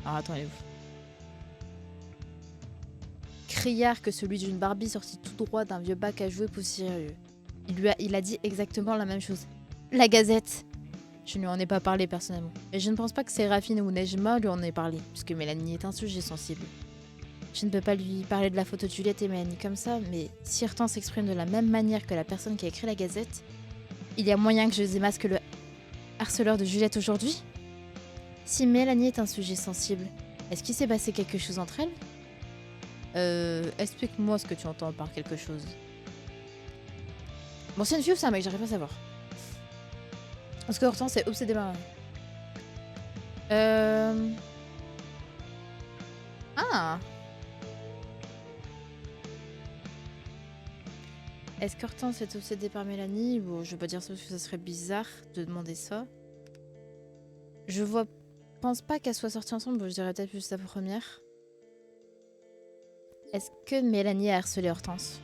Alors attends, elle est où? Criard que celui d'une Barbie sortie tout droit d'un vieux bac à jouer poussiéreux. Il a dit exactement la même chose. La gazette. Je ne lui en ai pas parlé personnellement. Et je ne pense pas que Séraphine ou Nejma lui en aient parlé, puisque Mélanie est un sujet sensible. Je ne peux pas lui parler de la photo de Juliette et Mélanie comme ça, mais si Hortense s'exprime de la même manière que la personne qui a écrit la gazette, il y a moyen que je démasque le harceleur de Juliette aujourd'hui? Si Mélanie est un sujet sensible, est-ce qu'il s'est passé quelque chose entre elles? Explique-moi ce que tu entends par quelque chose. Bon, c'est une fille ou c'est un mec? J'arrive pas à savoir. Parce que Hortense est obsédée par... Ah! Est-ce qu'Hortense est obsédée par Mélanie? Bon, je vais pas dire ça parce que ça serait bizarre de demander ça. Je pense pas qu'elles soient sorties ensemble, bon, je dirais peut-être plus la première. Est-ce que Mélanie a harcelé Hortense?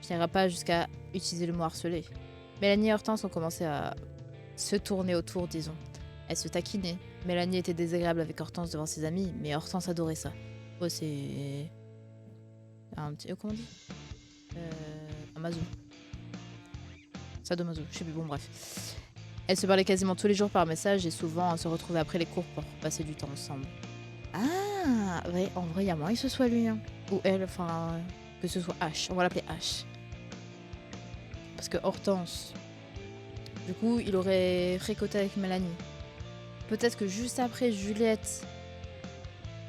Je n'irai pas jusqu'à utiliser le mot harceler. Mélanie et Hortense ont commencé à se tourner autour, disons. Elles se taquinaient. Mélanie était désagréable avec Hortense devant ses amis, mais Hortense adorait ça. Oh, c'est... un petit... comment on dit? Un mazou. Sadomaso, je sais plus, bon bref. Elles se parlaient quasiment tous les jours par message et souvent elles se retrouvaient après les cours pour passer du temps ensemble. Ah, ouais, en vrai, il y a moyen que ce soit lui, hein. Ou elle, enfin, que ce soit H. On va l'appeler H. Parce que Hortense, du coup, il aurait fricoté avec Mélanie. Peut-être que juste après, Juliette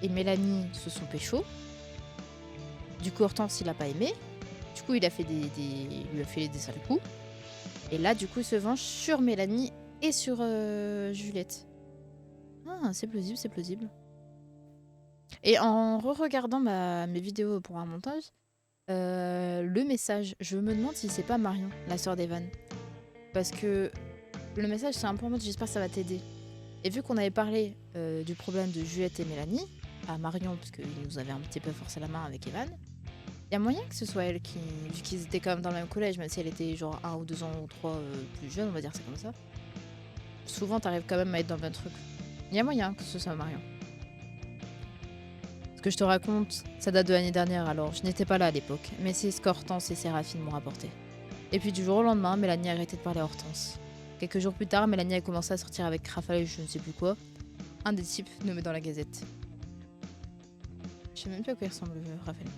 et Mélanie se sont pécho. Du coup, Hortense, il a pas aimé. Du coup, il a fait il lui a fait des sales coups. Et là, du coup, il se venge sur Mélanie et sur Juliette. Ah, c'est plausible, c'est plausible. Et en re-regardant mes vidéos pour un montage, le message, je me demande si c'est pas Marion, la sœur d'Evan. Parce que le message, c'est un peu en mode j'espère que ça va t'aider. Et vu qu'on avait parlé du problème de Juliette et Mélanie, à Marion, parce qu'il nous avait un petit peu forcé la main avec Evan, il y a moyen que ce soit elle qui, vu qu'ils étaient quand même dans le même collège, même si elle était genre 1 ou 2 ans ou 3 plus jeune, on va dire c'est comme ça. Souvent, t'arrives quand même à être dans le même truc. Il y a moyen que ce soit Marion. Ce que je te raconte, ça date de l'année dernière alors, je n'étais pas là à l'époque, mais c'est ce qu'Hortense et Séraphine m'ont rapporté. Et puis du jour au lendemain, Mélanie a arrêté de parler à Hortense. Quelques jours plus tard, Mélanie a commencé à sortir avec Raphaël et je ne sais plus quoi, un des types nommé dans la gazette. Je sais même plus à quoi il ressemble, Raphaël.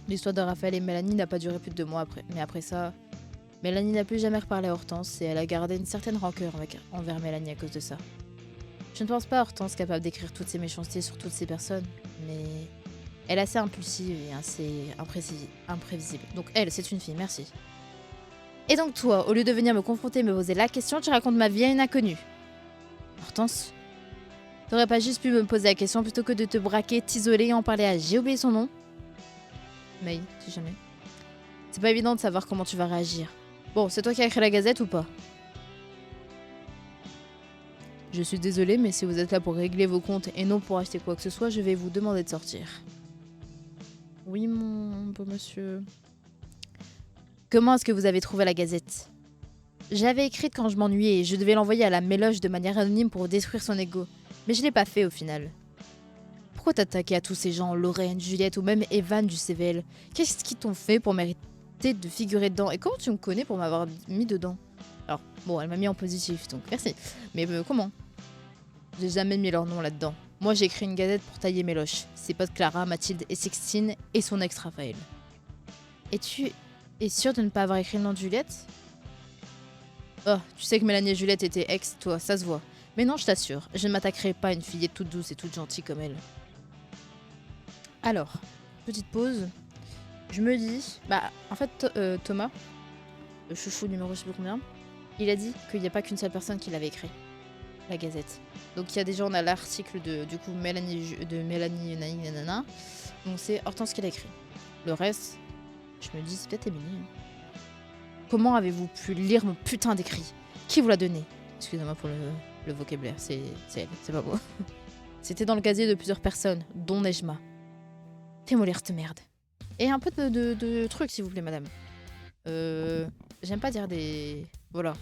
L'histoire de Raphaël et Mélanie n'a pas duré plus de 2 mois après, mais après ça, Mélanie n'a plus jamais reparlé à Hortense et elle a gardé une certaine rancœur envers Mélanie à cause de ça. Je ne pense pas à Hortense capable d'écrire toutes ces méchancetés sur toutes ces personnes, mais elle est assez impulsive et assez imprévisible. Donc elle, c'est une fille, merci. Et donc toi, au lieu de venir me confronter et me poser la question, tu racontes ma vie à une inconnue. Hortense, t'aurais pas juste pu me poser la question plutôt que de te braquer, t'isoler et en parler à j'ai oublié son nom. May, si jamais. C'est pas évident de savoir comment tu vas réagir. Bon, c'est toi qui as écrit la gazette ou pas? Je suis désolée, mais si vous êtes là pour régler vos comptes et non pour acheter quoi que ce soit, je vais vous demander de sortir. Oui, mon beau monsieur. Comment est-ce que vous avez trouvé la gazette? J'avais écrite quand je m'ennuyais et je devais l'envoyer à la méloge de manière anonyme pour détruire son ego. Mais je l'ai pas fait au final. Pourquoi t'attaquer à tous ces gens, Lorraine, Juliette ou même Evan du CVL? Qu'est-ce qu'ils t'ont fait pour mériter de figurer dedans? Et comment tu me connais pour m'avoir mis dedans? Alors, bon, elle m'a mis en positif, donc merci. Mais comment? J'ai jamais mis leur nom là-dedans. Moi, j'ai écrit une gazette pour tailler mes loches. Ses potes Clara, Mathilde et Sixtine et son ex Raphaël. Et tu es sûre de ne pas avoir écrit le nom de Juliette? Oh, tu sais que Mélanie et Juliette étaient ex, toi, ça se voit. Mais non, je t'assure, je ne m'attaquerai pas à une fillette toute douce et toute gentille comme elle. Alors, petite pause. Je me dis, en fait, Thomas, le chouchou numéro je sais plus combien, il a dit qu'il n'y a pas qu'une seule personne qui l'avait écrit, la gazette. Donc il y a déjà, on a l'article de Mélanie, nanana. Donc c'est Hortense qui l'a écrit. Le reste, je me dis, c'est peut-être Émilie. Hein. Comment avez-vous pu lire mon putain d'écrit? Qui vous l'a donné? Excusez-moi pour le vocabulaire, c'est elle, c'est pas beau. C'était dans le casier de plusieurs personnes, dont Nejma. Fais-moi lire cette merde. Et un peu de trucs, s'il vous plaît, madame. J'aime pas dire des... Voilà.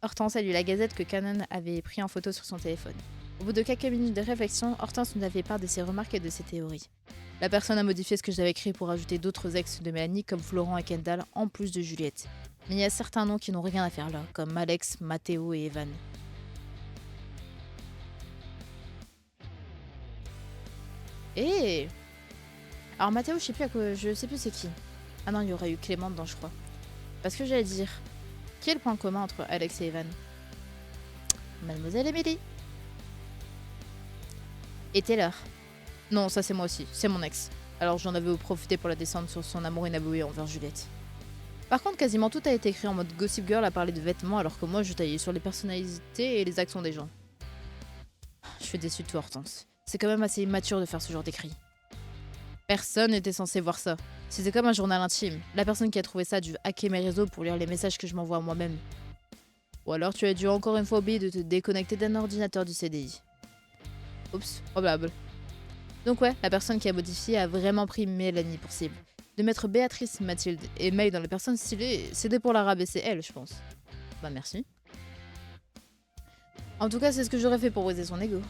Hortense a lu la gazette que Canon avait pris en photo sur son téléphone. Au bout de quelques minutes de réflexion, Hortense nous avait part de ses remarques et de ses théories. La personne a modifié ce que j'avais écrit pour ajouter d'autres ex de Mélanie comme Florent et Kendall, en plus de Juliette. Mais il y a certains noms qui n'ont rien à faire là, comme Alex, Mathéo et Evan. Et alors Mathéo, je sais plus c'est qui. Ah non, il y aurait eu Clément dedans, je crois. Parce que j'allais dire, quel est le point commun entre Alex et Evan? Mademoiselle Émilie. Et Taylor. Non, ça c'est moi aussi, c'est mon ex. Alors j'en avais profité pour la descendre sur son amour inavoué envers Juliette. Par contre, quasiment tout a été écrit en mode Gossip Girl à parler de vêtements, alors que moi je taillais sur les personnalités et les actions des gens. Je suis déçue de toi, Hortense. C'est quand même assez immature de faire ce genre d'écrit. Personne n'était censé voir ça. C'était comme un journal intime. La personne qui a trouvé ça a dû hacker mes réseaux pour lire les messages que je m'envoie à moi-même. Ou alors tu as dû encore une fois oublier de te déconnecter d'un ordinateur du CDI. Oups, probable. Donc ouais, la personne qui a modifié a vraiment pris Mélanie pour cible. De mettre Béatrice, Mathilde et May dans les personnes stylées, c'était pour la rabaisser elle, je pense. Bah merci. En tout cas, c'est ce que j'aurais fait pour briser son ego.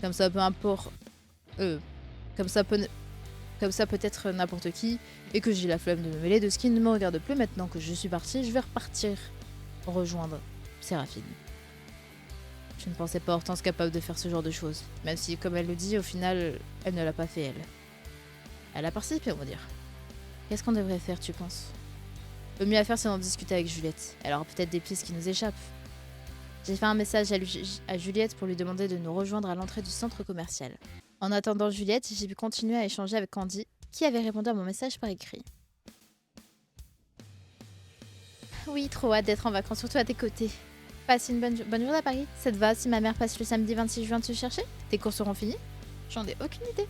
Comme ça, peu importe... Comme ça peut-être n'importe qui, et que j'ai la flemme de me mêler de ce qui ne me regarde plus maintenant que je suis partie, je vais repartir rejoindre Séraphine. Je ne pensais pas Hortense capable de faire ce genre de choses, même si, comme elle le dit, au final, elle ne l'a pas fait elle. Elle a participé, on va dire. Qu'est-ce qu'on devrait faire, tu penses? Le mieux à faire, c'est d'en discuter avec Juliette. Elle aura peut-être des pistes qui nous échappent. J'ai fait un message à Juliette pour lui demander de nous rejoindre à l'entrée du centre commercial. En attendant Juliette, j'ai pu continuer à échanger avec Candy, qui avait répondu à mon message par écrit. Oui, trop hâte d'être en vacances, surtout à tes côtés. Passe une bonne journée à Paris. Ça te va si ma mère passe le samedi 26 juin te chercher? Tes cours seront finis? J'en ai aucune idée.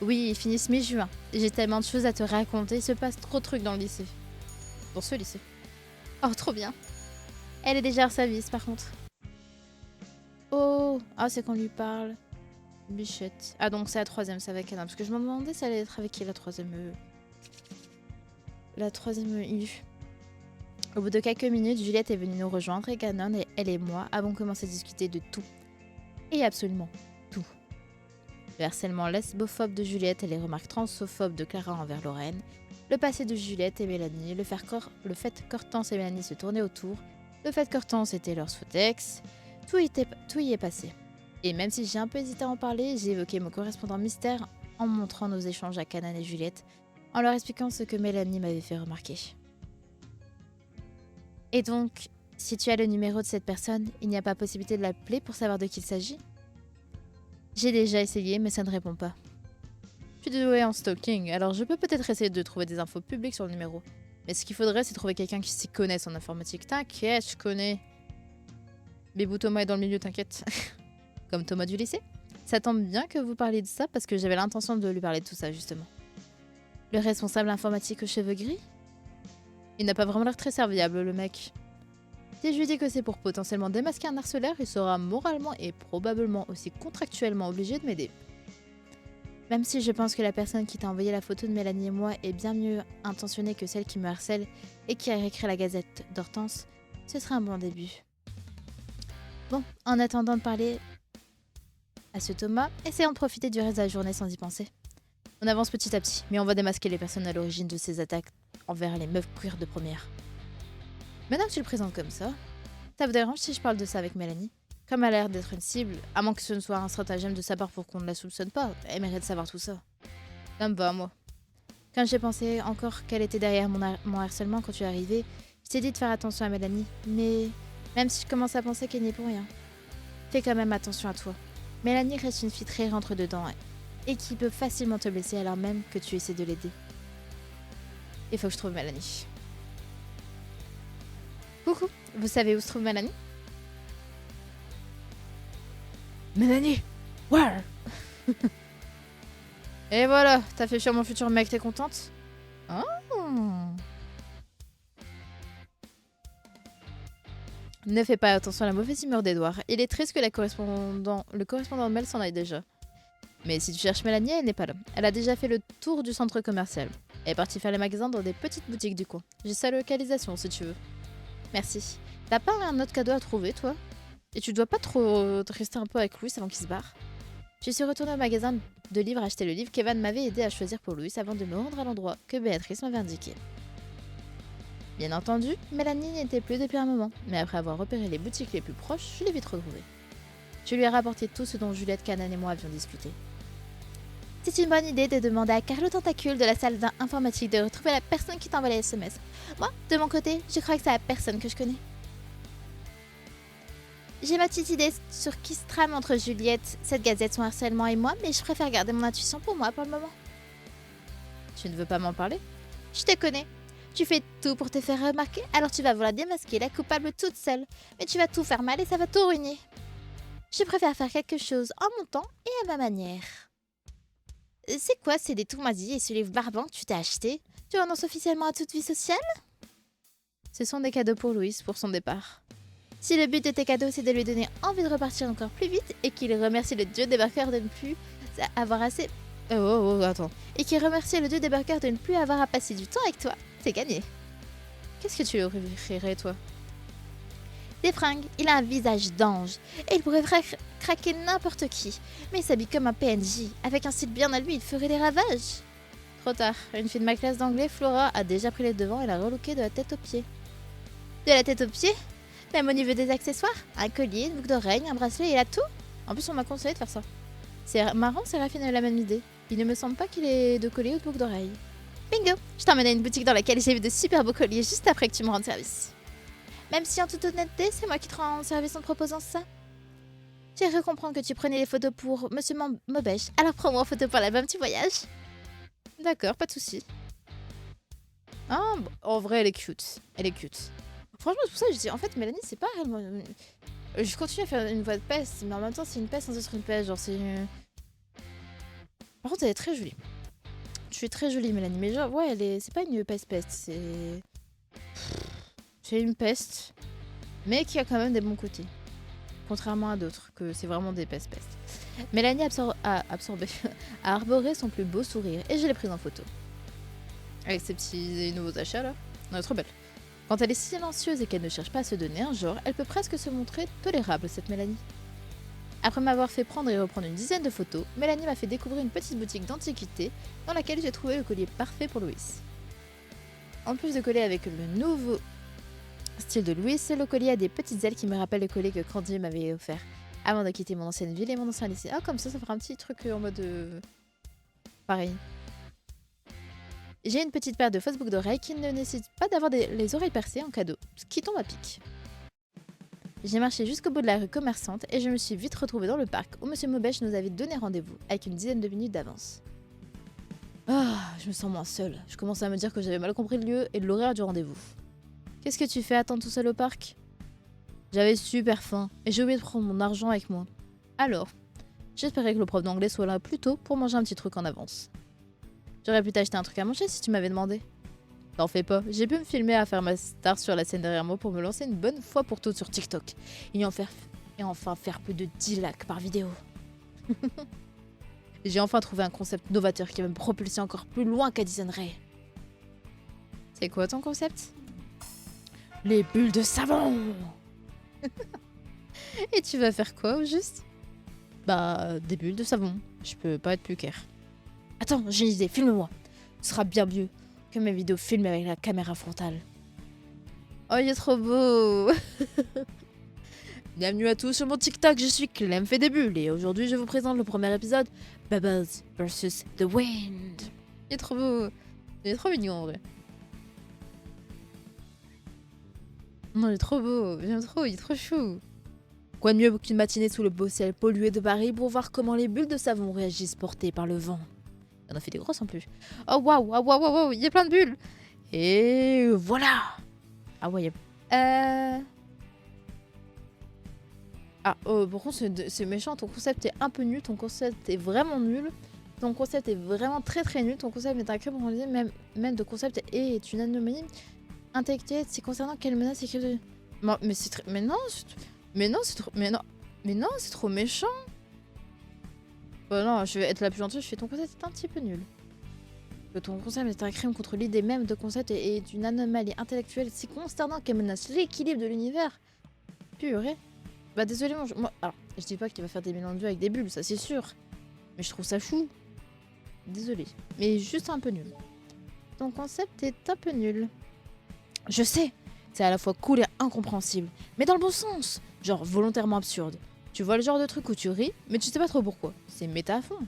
Oui, ils finissent mi-juin. J'ai tellement de choses à te raconter, il se passe trop de trucs dans le lycée. Dans ce lycée. Oh, trop bien. Elle est déjà à service, par contre. Oh, c'est qu'on lui parle. Bichette. Ah, donc c'est la troisième, c'est avec Anna. Parce que je me demandais si elle allait être avec qui la troisième. La troisième IU. Au bout de quelques minutes, Juliette est venue nous rejoindre et Canon et elle et moi avons commencé à discuter de tout. Et absolument tout. Le harcèlement lesbophobe de Juliette et les remarques transophobes de Clara envers Lorraine, le passé de Juliette et Mélanie, le fait qu'Hortense et Mélanie se tournaient autour, le fait qu'Hortense était leur sous-ex, tout y est passé. Et même si j'ai un peu hésité à en parler, j'ai évoqué mon correspondant mystère en montrant nos échanges à Canan et Juliette, en leur expliquant ce que Mélanie m'avait fait remarquer. Et donc, si tu as le numéro de cette personne, il n'y a pas possibilité de l'appeler pour savoir de qui il s'agit ? J'ai déjà essayé, mais ça ne répond pas. Je suis douée en stalking, alors je peux peut-être essayer de trouver des infos publiques sur le numéro. Mais ce qu'il faudrait, c'est trouver quelqu'un qui s'y connaisse en informatique. T'inquiète, je connais. Bébou Thomas est dans le milieu, t'inquiète. Comme Thomas du lycée. Ça tombe bien que vous parliez de ça, parce que j'avais l'intention de lui parler de tout ça, justement. Le responsable informatique aux cheveux gris ? Il n'a pas vraiment l'air très serviable, le mec. Si je lui dis que c'est pour potentiellement démasquer un harceleur, il sera moralement et probablement aussi contractuellement obligé de m'aider. Même si je pense que la personne qui t'a envoyé la photo de Mélanie et moi est bien mieux intentionnée que celle qui me harcèle et qui a écrit la gazette d'Hortense, ce serait un bon début. Bon, en attendant de parler à ce Thomas, essayons de profiter du reste de la journée sans y penser. On avance petit à petit, mais on va démasquer les personnes à l'origine de ces attaques envers les meufs queer de première. Maintenant que tu le présentes comme ça vous dérange si je parle de ça avec Mélanie ? Comme elle a l'air d'être une cible, à moins que ce ne soit un stratagème de sa part pour qu'on ne la soupçonne pas, elle mérite de savoir tout ça. Ça me va, moi. Quand j'ai pensé encore qu'elle était derrière mon harcèlement quand tu es arrivé, je t'ai dit de faire attention à Mélanie, mais même si je commence à penser qu'elle n'y est pour rien, fais quand même attention à toi. Mélanie reste une fille très rentre-dedans et qui peut facilement te blesser alors même que tu essaies de l'aider. Il faut que je trouve Mélanie. Coucou, vous savez où se trouve Mélanie ? Mélanie, where ? Et voilà, t'as fait fuir mon futur mec, t'es contente ? Oh. Ne fais pas attention à la mauvaise humeur d'Edouard. Il est triste que le correspondant de mail s'en aille déjà. Mais si tu cherches Mélanie, elle n'est pas là. Elle a déjà fait le tour du centre commercial. Elle est partie faire les magasins dans des petites boutiques du coin. J'ai sa localisation si tu veux. Merci. T'as pas un autre cadeau à trouver, toi ? Et tu dois pas trop rester un peu avec Louis avant qu'il se barre ? Je suis retournée au magasin de livres acheter le livre qu'Evan m'avait aidé à choisir pour Louis avant de me rendre à l'endroit que Béatrice m'avait indiqué. Bien entendu, Mélanie n'y était plus depuis un moment, mais après avoir repéré les boutiques les plus proches, je l'ai vite retrouvée. Je lui ai rapporté tout ce dont Juliette, Canan et moi avions discuté. C'est une bonne idée de demander à Carlo Tentacule de la salle d'informatique de retrouver la personne qui t'a envoyé les SMS. Moi, de mon côté, je crois que c'est la personne que je connais. J'ai ma petite idée sur qui se trame entre Juliette, cette gazette, son harcèlement et moi, mais je préfère garder mon intuition pour moi pour le moment. Tu ne veux pas m'en parler ? Je te connais. Tu fais tout pour te faire remarquer, alors tu vas vouloir démasquer la coupable toute seule. Mais tu vas tout faire mal et ça va tout ruiner. Je préfère faire quelque chose en mon temps et à ma manière. C'est quoi ces détours moisis et ce livre barbant que tu t'es acheté ? Tu renonces officiellement à toute vie sociale ? Ce sont des cadeaux pour Louise pour son départ. Si le but de tes cadeaux c'est de lui donner envie de repartir encore plus vite et qu'il remercie le dieu des burgers de ne plus avoir assez... attends. Et qu'il remercie le dieu des burgers de ne plus avoir à passer du temps avec toi, c'est gagné. Qu'est-ce que tu lui offrirais, toi ? Des fringues, il a un visage d'ange et il pourrait craquer n'importe qui. Mais il s'habille comme un PNJ, avec un style bien à lui, il ferait des ravages. Trop tard, une fille de ma classe d'anglais, Flora, a déjà pris les devants et l'a relooké de la tête aux pieds. De la tête aux pieds ? Même au niveau des accessoires, un collier, une boucle d'oreille, un bracelet, il a tout. En plus, on m'a conseillé de faire ça. C'est marrant, Séraphine a la même idée. Il ne me semble pas qu'il ait de collier ou de boucle d'oreille. Bingo ! Je t'emmène à une boutique dans laquelle j'ai vu de super beaux colliers juste après que tu me rendes service. Même si en toute honnêteté, c'est moi qui te rends service en te proposant ça. J'ai cru comprendre que tu prenais les photos pour Monsieur Maubèche, alors prends-moi en photo pour l'album du voyage. D'accord, pas de souci. Ah, bon, en vrai, elle est cute. Elle est cute. Franchement, c'est pour ça que je dis, en fait, Mélanie, c'est pas réellement... Je continue à faire une voix de peste, mais en même temps, c'est une peste sans être une peste. Genre, c'est... Par contre, elle est très jolie. Je suis très jolie, Mélanie. Mais genre, ouais, c'est pas une peste-peste. C'est une peste, mais qui a quand même des bons côtés. Contrairement à d'autres, que c'est vraiment des peste-peste. Mélanie a arboré son plus beau sourire, et je l'ai prise en photo. Avec ses petits nouveaux achats, là. Non, elle est trop belle. Quand elle est silencieuse et qu'elle ne cherche pas à se donner un genre, elle peut presque se montrer tolérable, cette Mélanie. Après m'avoir fait prendre et reprendre une dizaine de photos, Mélanie m'a fait découvrir une petite boutique d'antiquités dans laquelle j'ai trouvé le collier parfait pour Louis. En plus de coller avec le nouveau style de Louis, le collier a des petites ailes qui me rappellent le collier que Candy m'avait offert avant de quitter mon ancienne ville et mon ancien lycée. Ah, comme ça fera un petit truc en mode... pareil. J'ai une petite paire de fausses boucles d'oreilles qui ne nécessite pas d'avoir les oreilles percées en cadeau, ce qui tombe à pic. J'ai marché jusqu'au bout de la rue commerçante et je me suis vite retrouvée dans le parc où Monsieur Maubèche nous avait donné rendez-vous avec une dizaine de minutes d'avance. Ah, je me sens moins seule. Je commençais à me dire que j'avais mal compris le lieu et l'horaire du rendez-vous. Qu'est-ce que tu fais attendre tout seul au parc? J'avais super faim et j'ai oublié de prendre mon argent avec moi. Alors, j'espérais que le prof d'anglais soit là plus tôt pour manger un petit truc en avance. J'aurais pu t'acheter un truc à manger si tu m'avais demandé. T'en fais pas, j'ai pu me filmer à faire ma star sur la scène derrière moi pour me lancer une bonne fois pour toutes sur TikTok. Et enfin faire plus de 10 likes par vidéo. J'ai enfin trouvé un concept novateur qui va me propulser encore plus loin qu'Addison Rae. C'est quoi ton concept? Les bulles de savon. Et tu vas faire quoi au juste? Bah, des bulles de savon. Je peux pas être plus clair. Attends, j'ai une idée, filme-moi. Ce sera bien mieux que mes vidéos filmées avec la caméra frontale. Oh, il est trop beau. Bienvenue à tous sur mon TikTok, je suis Clem fait des bulles et aujourd'hui je vous présente le premier épisode, Bubbles vs The Wind. Il est trop beau. Il est trop mignon en vrai. Non, il est trop beau, j'aime trop, il est trop chou. Quoi de mieux qu'une matinée sous le beau ciel pollué de Paris pour voir comment les bulles de savon réagissent portées par le vent. Il en a fait des grosses en plus. Oh waouh, waouh, waouh, waouh, il y a plein de bulles. Et voilà. Ah ouais, il y a... Ah, oh, par contre, c'est méchant, ton concept est un peu nul, ton concept est vraiment nul. Ton concept est vraiment très très nul, ton concept est un crime pour dire même de concept et est une anomalie intellectuelle, c'est concernant quelle menace écrite. Mais c'est mais non, c'est trop... Mais non, c'est trop méchant. Non, je vais être la plus gentille, je fais ton concept est un petit peu nul. Que ton concept est un crime contre l'idée même de concept et est une anomalie intellectuelle si consternant qu'elle menace l'équilibre de l'univers. Purée. Bah désolé, moi, alors, je dis pas qu'il va faire des mélanges de vues avec des bulles, ça c'est sûr. Mais je trouve ça chou. Désolé. Mais juste un peu nul. Ton concept est un peu nul. Je sais, c'est à la fois cool et incompréhensible. Mais dans le bon sens. Genre volontairement absurde. Tu vois le genre de truc où tu ris, mais tu sais pas trop pourquoi. C'est méta à fond.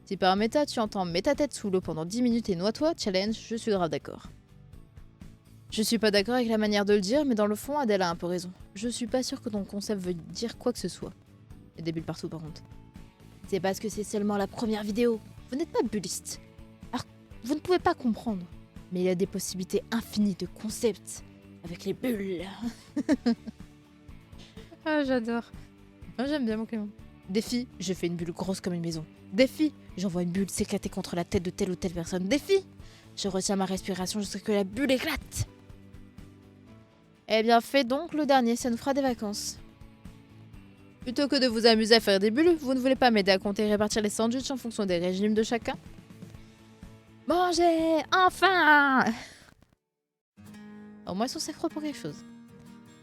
Si par méta tu entends mets ta tête sous l'eau pendant 10 minutes et noie-toi, challenge, je suis grave d'accord. Je suis pas d'accord avec la manière de le dire, mais dans le fond, Adèle a un peu raison. Je suis pas sûre que ton concept veut dire quoi que ce soit. Il y a des bulles partout par contre. C'est parce que c'est seulement la première vidéo. Vous n'êtes pas bulliste. Alors, vous ne pouvez pas comprendre. Mais il y a des possibilités infinies de concepts avec les bulles. Ah, j'adore. Moi, j'aime bien mon Clément. Défi, je fais une bulle grosse comme une maison. Défi, j'envoie une bulle s'éclater contre la tête de telle ou telle personne. Défi, je retiens ma respiration jusqu'à ce que la bulle éclate. Eh bien, fais donc le dernier, ça nous fera des vacances. Plutôt que de vous amuser à faire des bulles, vous ne voulez pas m'aider à compter et répartir les sandwichs en fonction des régimes de chacun? Mangez, enfin! Au moins, ils sont sacrés pour quelque chose.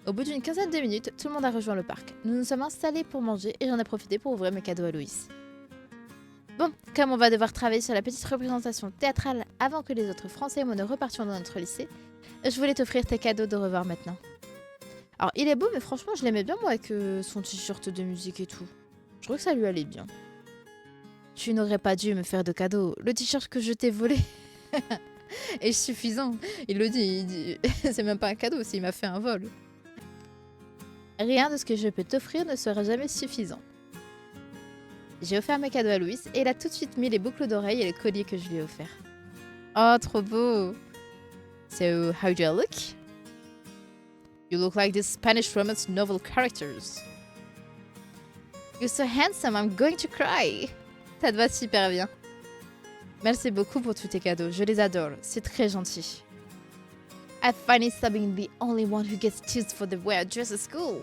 Au bout d'une quinzaine de minutes, tout le monde a rejoint le parc. Nous nous sommes installés pour manger et j'en ai profité pour ouvrir mes cadeaux à Loïs. Bon, comme on va devoir travailler sur la petite représentation théâtrale avant que les autres Français et moi ne repartions dans notre lycée, je voulais t'offrir tes cadeaux de revoir maintenant. Alors, il est beau, mais franchement, je l'aimais bien, moi, avec son t-shirt de musique et tout. Je trouve que ça lui allait bien. Tu n'aurais pas dû me faire de cadeau. Le t-shirt que je t'ai volé est suffisant. Il le dit, il dit... c'est même pas un cadeau, s'il m'a fait un vol. Rien de ce que je peux t'offrir ne sera jamais suffisant. J'ai offert mes cadeaux à Louis et il a tout de suite mis les boucles d'oreilles et le collier que je lui ai offert. Oh, trop beau! So, how do I look? You look like these Spanish romance novel characters. You're so handsome, I'm going to cry. Ça te va super bien. Merci beaucoup pour tous tes cadeaux, je les adore, c'est très gentil. I find it being the only one who gets teased for the way I dress at school.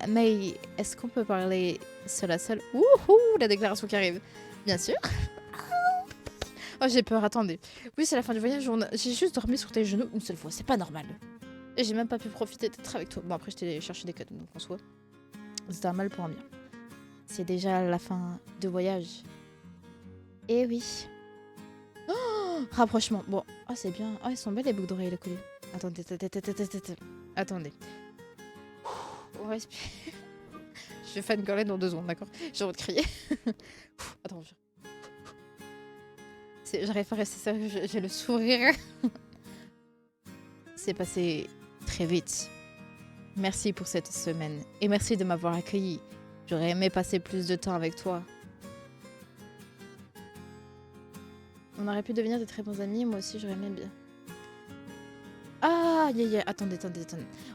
Mais est-ce qu'on peut parler seul à seul? Wouhou, la déclaration qui arrive. Bien sûr. Oh, j'ai peur, attendez. Oui, c'est la fin du voyage. J'ai juste dormi sur tes genoux une seule fois. C'est pas normal. Et j'ai même pas pu profiter d'être avec toi. Bon, après, je t'ai cherché des cadeaux, donc en soi, c'était un mal pour un bien. C'est déjà la fin de voyage. Eh oui. Oh, rapprochement. Bon, oh, c'est bien. Oh, ils sont belles les boucles d'oreilles, les colliers. Attendez. Attendez. On respire. Je vais fangirler dans 2 secondes, d'accord? J'ai envie de crier. Attends, j'arrive pas à rester sérieux, j'ai le sourire. C'est passé très vite. Merci pour cette semaine. Et merci de m'avoir accueilli. J'aurais aimé passer plus de temps avec toi. On aurait pu devenir de très bons amis, moi aussi j'aurais aimé bien. Ah, attendez.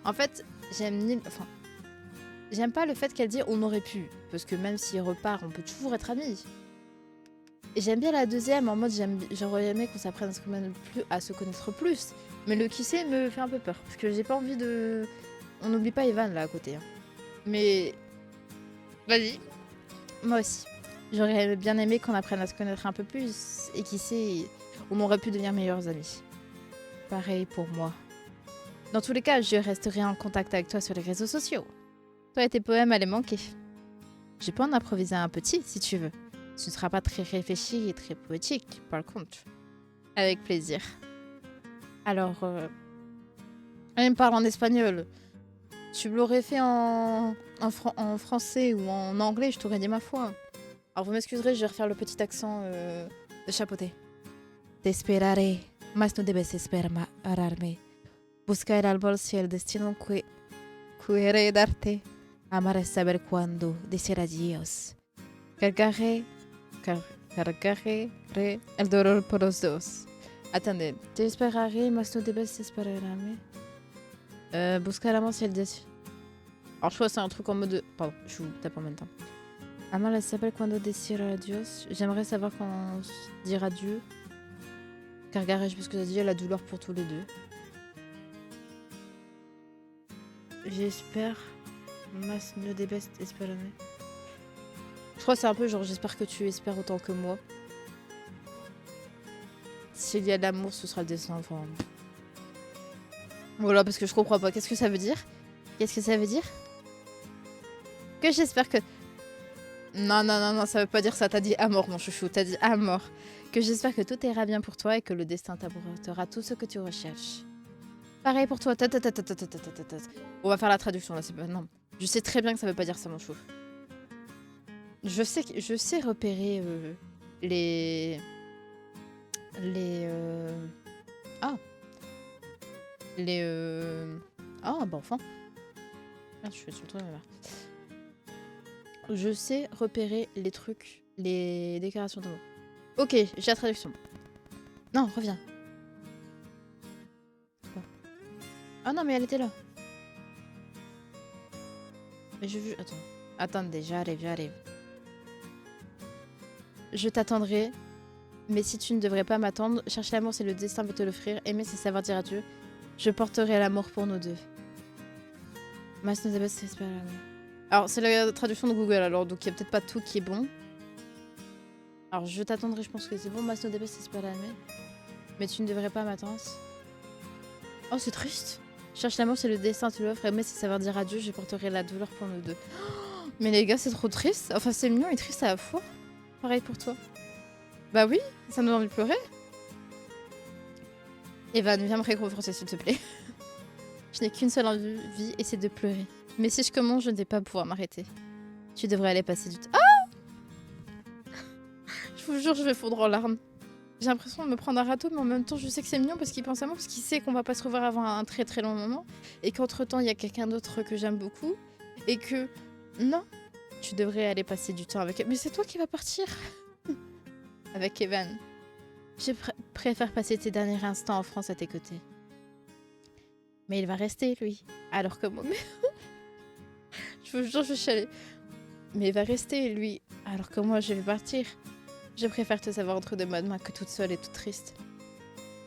En fait, j'aime pas le fait qu'elle dise on aurait pu. Parce que même s'il repart, on peut toujours être amis. Et j'aime bien la deuxième, en mode j'aurais aimé qu'on s'apprenne à se connaître plus. Mais le qui sait me fait un peu peur. Parce que j'ai pas envie de... On n'oublie pas Evan là à côté. Hein. Mais... Vas-y. Moi aussi. J'aurais bien aimé qu'on apprenne à se connaître un peu plus. Et qui sait, on aurait pu devenir meilleurs amis. Pareil pour moi. Dans tous les cas, je resterai en contact avec toi sur les réseaux sociaux. Toi et tes poèmes allaient manquer. Je peux en improviser un petit si tu veux. Ce ne sera pas très réfléchi et très poétique, par contre. Avec plaisir. Alors, elle me parle en espagnol. Tu me l'aurais fait en français ou en anglais, je t'aurais dit ma foi. Alors vous m'excuserez, je vais refaire le petit accent de chapeauté. Te esperaré, mas no debes esperarme. Busca el árbol si el destino quiere darte. Amar es saber cuándo decir adiós. Cargaré el dolor por los dos. Attendez, te esperaré, mas no debes esperarme. Busca el amor si el destino... Alors je crois que c'est un truc en mode... Pardon, je vous tape en même temps. Amar es saber cuándo decir adiós. J'aimerais savoir quand on dire adieu. Cargaré, je pense que ça dit la douleur pour tous les deux. J'espère... Mas no debes esperarme. Je crois que c'est un peu genre j'espère que tu espères autant que moi. S'il y a de l'amour, ce sera le destin. Enfin... Voilà, parce que je comprends pas. Qu'est-ce que ça veut dire? Qu'est-ce que ça veut dire? Que j'espère que... Non, ça veut pas dire ça. T'as dit à mort, mon chouchou. T'as dit à mort. Que j'espère que tout ira bien pour toi et que le destin t'apportera tout ce que tu recherches. Pareil pour toi. On va faire la traduction là. C'est pas... Non. Je sais très bien que ça veut pas dire ça, mon chou. Je sais repérer les... Ah, bah enfin. Merde, je suis sur le truc là. Je sais repérer les trucs, les déclarations de mots. Ok, j'ai la traduction. Non, reviens. Ah non, mais elle était là. Mais j'ai vu... Attends. Attendez, j'arrive. Je t'attendrai. Mais si tu ne devrais pas m'attendre, chercher l'amour, c'est le destin veut te l'offrir. Aimer, c'est savoir dire adieu. Je porterai l'amour pour nous deux. Alors, c'est la traduction de Google, alors, donc il n'y a peut-être pas tout qui est bon. Alors, je t'attendrai, je pense que c'est bon. Mais tu ne devrais pas m'attendre. Oh, c'est triste. Cherche l'amour, c'est le destin te l'offre. Aimer, c'est savoir dire adieu. Je porterai la douleur pour nous deux. Oh, mais les gars, c'est trop triste. Enfin, c'est mignon et triste à la fois. Pareil pour toi. Bah oui, ça me donne envie de pleurer. Evan, viens me réconforter s'il te plaît. Je n'ai qu'une seule envie et c'est de pleurer. Mais si je commence, je ne vais pas pouvoir m'arrêter. Tu devrais aller passer du temps. Ah! Je vous jure, je vais fondre en larmes. J'ai l'impression de me prendre un râteau, mais en même temps, je sais que c'est mignon parce qu'il pense à moi, parce qu'il sait qu'on va pas se revoir avant un très très long moment. Et qu'entre temps, il y a quelqu'un d'autre que j'aime beaucoup. Et que... Non, tu devrais aller passer du temps avec elle. Mais c'est toi qui vas partir. Avec Evan. Je préfère passer tes derniers instants en France à tes côtés. Mais il va rester, lui. Alors que moi... je vous jure, je vais chialer. Mais il va rester, lui. Alors que moi, je vais partir. Je préfère te savoir entre deux mains que toute seule et toute triste.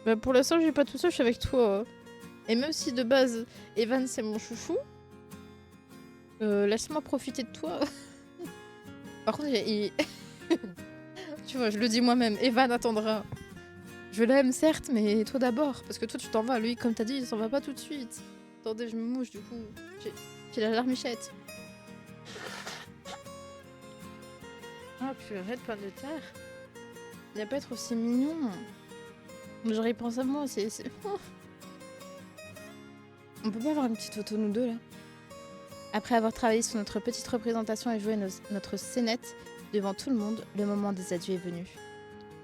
Bah pour l'instant, je suis pas toute seule, je suis avec toi. Et même si de base, Evan, c'est mon chouchou, laisse-moi profiter de toi. Par contre, il... Tu vois, je le dis moi-même, Evan attendra. Je l'aime, certes, mais toi d'abord. Parce que toi, tu t'en vas. Lui, comme t'as dit, il s'en va pas tout de suite. Attendez, je me mouche, du coup. J'ai la larmichette. Ah, purée de pommes de terre. Il va pas être aussi mignon. Genre, il pense à moi, Oh. On peut pas avoir une petite photo, nous deux, là? Après avoir travaillé sur notre petite représentation et joué notre scénette devant tout le monde, le moment des adieux est venu.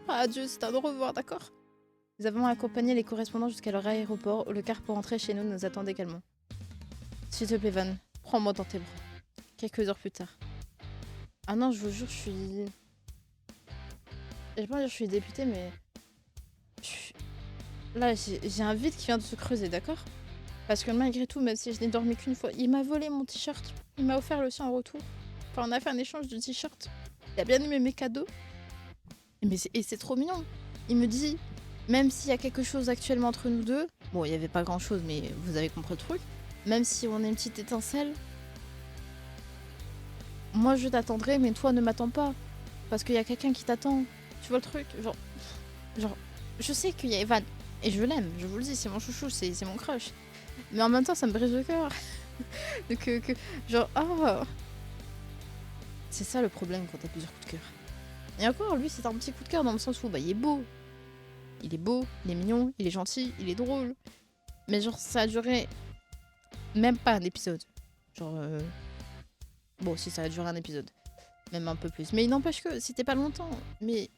Ah, adieu, c'est un au revoir, d'accord? Nous avons accompagné les correspondants jusqu'à leur aéroport où le car pour rentrer chez nous nous attendait calmement. S'il te plaît, Van, prends-moi dans tes bras. Quelques heures plus tard. Ah non, je vous jure, je suis... J'ai pas dire que je suis députée, mais... Là, j'ai un vide qui vient de se creuser, d'accord? Parce que malgré tout, même si je n'ai dormi qu'une fois, il m'a volé mon t-shirt. Il m'a offert le sien en retour. Enfin, on a fait un échange de t-shirt. Il a bien aimé mes cadeaux. Et c'est trop mignon. Il me dit, même s'il y a quelque chose actuellement entre nous deux, bon, il n'y avait pas grand-chose, mais vous avez compris le truc, même si on a une petite étincelle, moi je t'attendrai, mais toi ne m'attends pas. Parce qu'il y a quelqu'un qui t'attend. Tu vois le truc? Genre, je sais qu'il y a Evan. Et je l'aime, je vous le dis, c'est mon chouchou, c'est mon crush. Mais en même temps, ça me brise le cœur. Genre, oh. C'est ça le problème quand t'as plusieurs coups de cœur. Et encore, lui, c'est un petit coup de cœur dans le sens où, bah, il est beau. Il est beau, il est mignon, il est gentil, il est drôle. Mais genre, ça a duré même pas un épisode. Genre, bon, si ça a duré un épisode. Même un peu plus. Mais il n'empêche que c'était pas longtemps. Mais...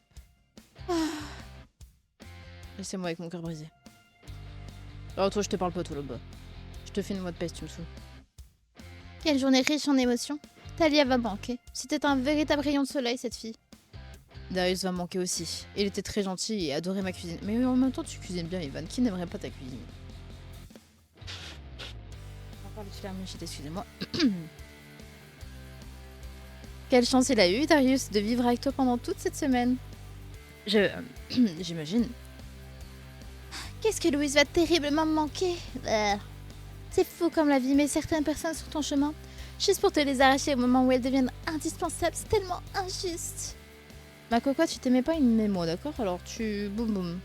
Ah. Laissez-moi avec mon cœur brisé. Oh, toi, je te parle pas, toi, là-bas. Je te fais une mot de peste, tu me saoules. Quelle journée riche en émotions. Talia va manquer. C'était un véritable rayon de soleil, cette fille. Darius va manquer aussi. Il était très gentil et adorait ma cuisine. Mais en même temps, tu cuisines bien, Evan. Qui n'aimerait pas ta cuisine? Encore le larmichette, excusez-moi. Quelle chance il a eu, Darius, de vivre avec toi pendant toute cette semaine. J'imagine. Qu'est-ce que Louise va terriblement me manquer. C'est fou comme la vie met certaines personnes sur ton chemin, juste pour te les arracher au moment où elles deviennent indispensables. C'est tellement injuste. Ma cocotte, tu t'aimais pas une mémo, d'accord? Alors tu... Boum boum.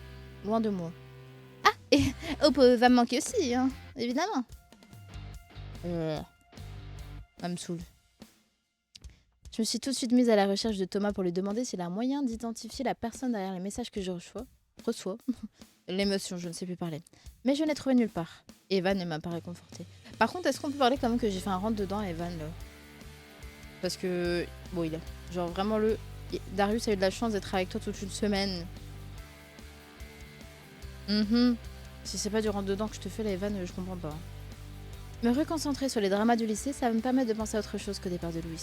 Loin de moi. Ah, et Hope va me manquer aussi, hein, évidemment. Ça me saoule. Je me suis tout de suite mise à la recherche de Thomas pour lui demander s'il a un moyen d'identifier la personne derrière les messages que je reçois. L'émotion, je ne sais plus parler. Mais je n'ai trouvé nulle part. Evan ne m'a pas réconfortée. Par contre, est-ce qu'on peut parler quand même que j'ai fait un rentre dedans à Evan, là? Parce que... Bon, il a... Genre, vraiment, Darius a eu de la chance d'être avec toi toute une semaine. Si c'est pas du rentre dedans que je te fais, là, Evan, je comprends pas. Me reconcentrer sur les dramas du lycée, ça va me permettre de penser à autre chose qu'au départ de Louis.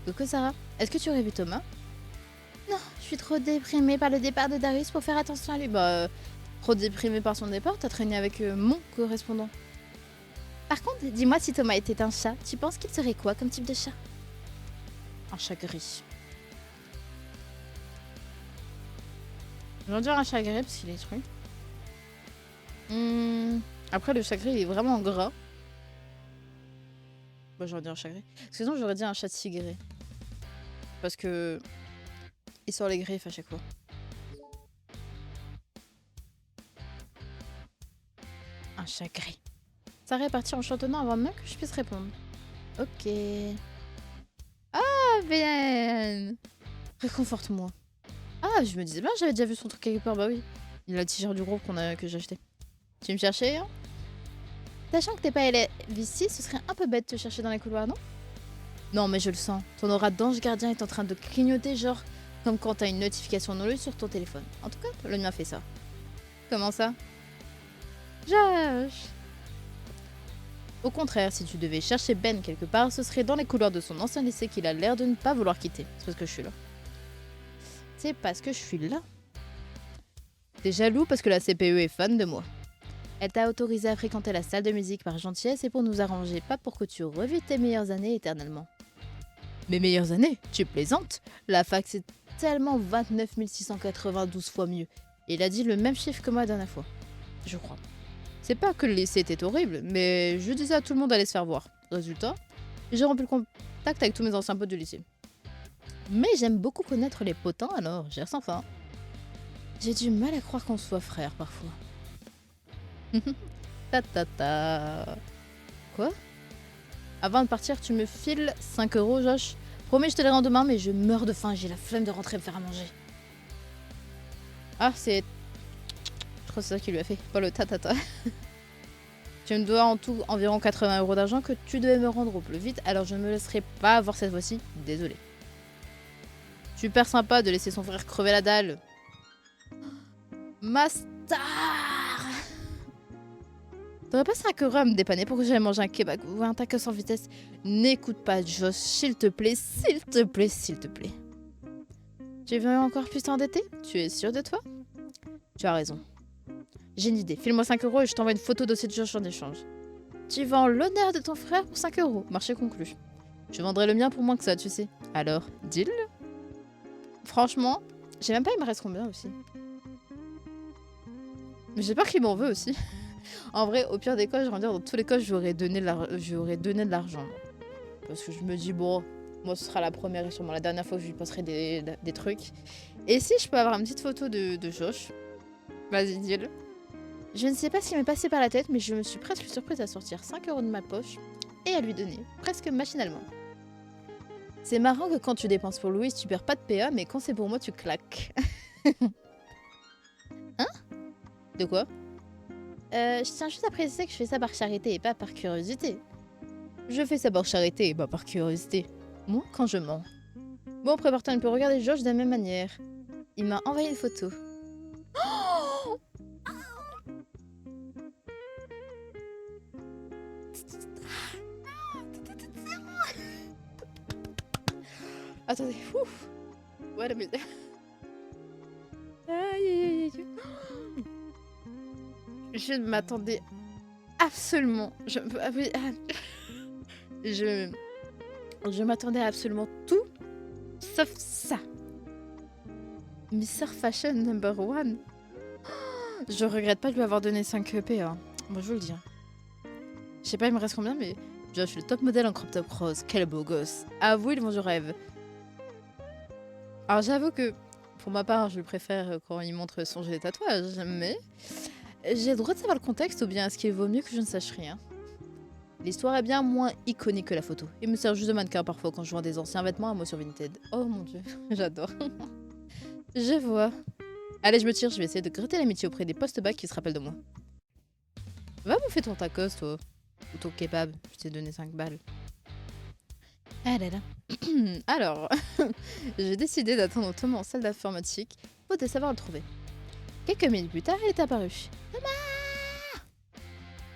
Coucou Sarah, est-ce que tu aurais vu Thomas? Non, je suis trop déprimée par le départ de Darius pour faire attention à lui. Bah, trop déprimée par son départ, t'as traîné avec mon correspondant. Par contre, dis-moi si Thomas était un chat, tu penses qu'il serait quoi comme type de chat? Un chat gris. Je vais dire un chat gris parce qu'il est truc. Après, le chat gris, il est vraiment gras. Bah, j'aurais dit un chat gris. Sinon, j'aurais dit un chat tigré. Parce que... il sort les griffes à chaque fois. Un chat gris. Sarah est partie en chantonnant avant même que je puisse répondre. Ok. Ah, Ben! Réconforte-moi. Ah, je me disais bien, j'avais déjà vu son truc quelque part. Bah oui. Il a le t-shirt du groupe que j'ai acheté. Tu me cherchais, hein? Sachant que t'es pas élève ici, ce serait un peu bête de te chercher dans les couloirs, non? Non, mais je le sens. Ton aura d'ange gardien est en train de clignoter, genre comme quand t'as une notification non lue sur ton téléphone. En tout cas, le mien fait ça. Comment ça? Josh! Au contraire, si tu devais chercher Ben quelque part, ce serait dans les couloirs de son ancien lycée qu'il a l'air de ne pas vouloir quitter. C'est parce que je suis là. C'est parce que je suis là. T'es jaloux parce que la CPE est fan de moi. Elle t'a autorisé à fréquenter la salle de musique par gentillesse et pour nous arranger, pas pour que tu revives tes meilleures années éternellement. Mes meilleures années? Tu plaisantes? La fac c'est tellement 29 692 fois mieux. Et il a dit le même chiffre que moi la dernière fois. Je crois. C'est pas que le lycée était horrible, mais je disais à tout le monde d'aller se faire voir. Résultat, j'ai rompu le contact avec tous mes anciens potes du lycée. Mais j'aime beaucoup connaître les potins, alors j'ai sans fin. J'ai du mal à croire qu'on soit frères parfois. Ta ta ta. Quoi? Avant de partir, tu me files 5 euros, Josh. Promis, je te les rends demain, mais je meurs de faim et j'ai la flemme de rentrer me faire à manger. Ah, c'est... Je crois que c'est ça qui lui a fait, pas le ta ta ta. Tu me dois en tout environ 80 euros d'argent que tu devais me rendre au plus vite, alors je ne me laisserai pas avoir cette fois-ci. Désolé. Super sympa de laisser son frère crever la dalle. Ma star! T'aurais pas 5 euros à me dépanner pour que j'aille manger un kebab ou un tacos sans vitesse? N'écoute pas Josh, s'il te plaît, s'il te plaît, s'il te plaît. Tu veux encore plus t'endetter? Tu es sûr de toi? Tu as raison. J'ai une idée. File-moi 5 euros et je t'envoie une photo dossier de Josh en échange. Tu vends l'honneur de ton frère pour 5 euros. Marché conclu. Je vendrai le mien pour moins que ça, tu sais. Alors, deal? Franchement, j'ai même pas, il me reste combien aussi? Mais j'ai peur qu'il m'en veut aussi. En vrai, au pire des cas, je veux dire, dans tous les cas, j'aurais donné de l'argent. Parce que je me dis, bon, moi ce sera la première et sûrement la dernière fois que je lui passerai des trucs. Et si je peux avoir une petite photo de Josh? Vas-y, dis-le. Je ne sais pas ce qui m'est passé par la tête, mais je me suis presque surprise à sortir 5 euros de ma poche et à lui donner, presque machinalement. C'est marrant que quand tu dépenses pour Louise, tu perds pas de PA, mais quand c'est pour moi, tu claques. Hein? De quoi? Je tiens juste à préciser que je fais ça par charité et pas par curiosité. Je fais ça par charité et pas par curiosité. Moi, quand je mens. Bon, prépare-toi, on peut regarder Georges de la même manière. Il m'a envoyé une photo. Oh! Attendez, ouf. Voilà, mais... Aïe, aïe, aïe. Je ne m'attendais absolument... Je m'attendais à absolument tout, sauf ça. Mr. Fashion number 1. Je regrette pas de lui avoir donné 5 EP. Hein. Moi, je vous le dis. Je sais pas, il me reste combien, mais je suis le top modèle en crop top rose. Quel beau gosse. Avouez, il je rêve. Alors, j'avoue que, pour ma part, je le préfère quand il montre son jeu de tatouage, mais j'ai le droit de savoir le contexte, ou bien est-ce qu'il vaut mieux que je ne sache rien? L'histoire est bien moins iconique que la photo. Il me sert juste de mannequin parfois quand je vends des anciens vêtements à moi sur Vinted. Oh mon dieu, j'adore. Je vois. Allez, je me tire, je vais essayer de gratter l'amitié auprès des post-bacs qui se rappellent de moi. Va bouffer ton tacos, toi. Ou ton kebab, je t'ai donné 5 balles. Ah là là. Alors, j'ai décidé d'attendre Thomas en salle d'informatique pour de savoir le trouver. Quelques minutes plus tard, il est apparu. Thomas!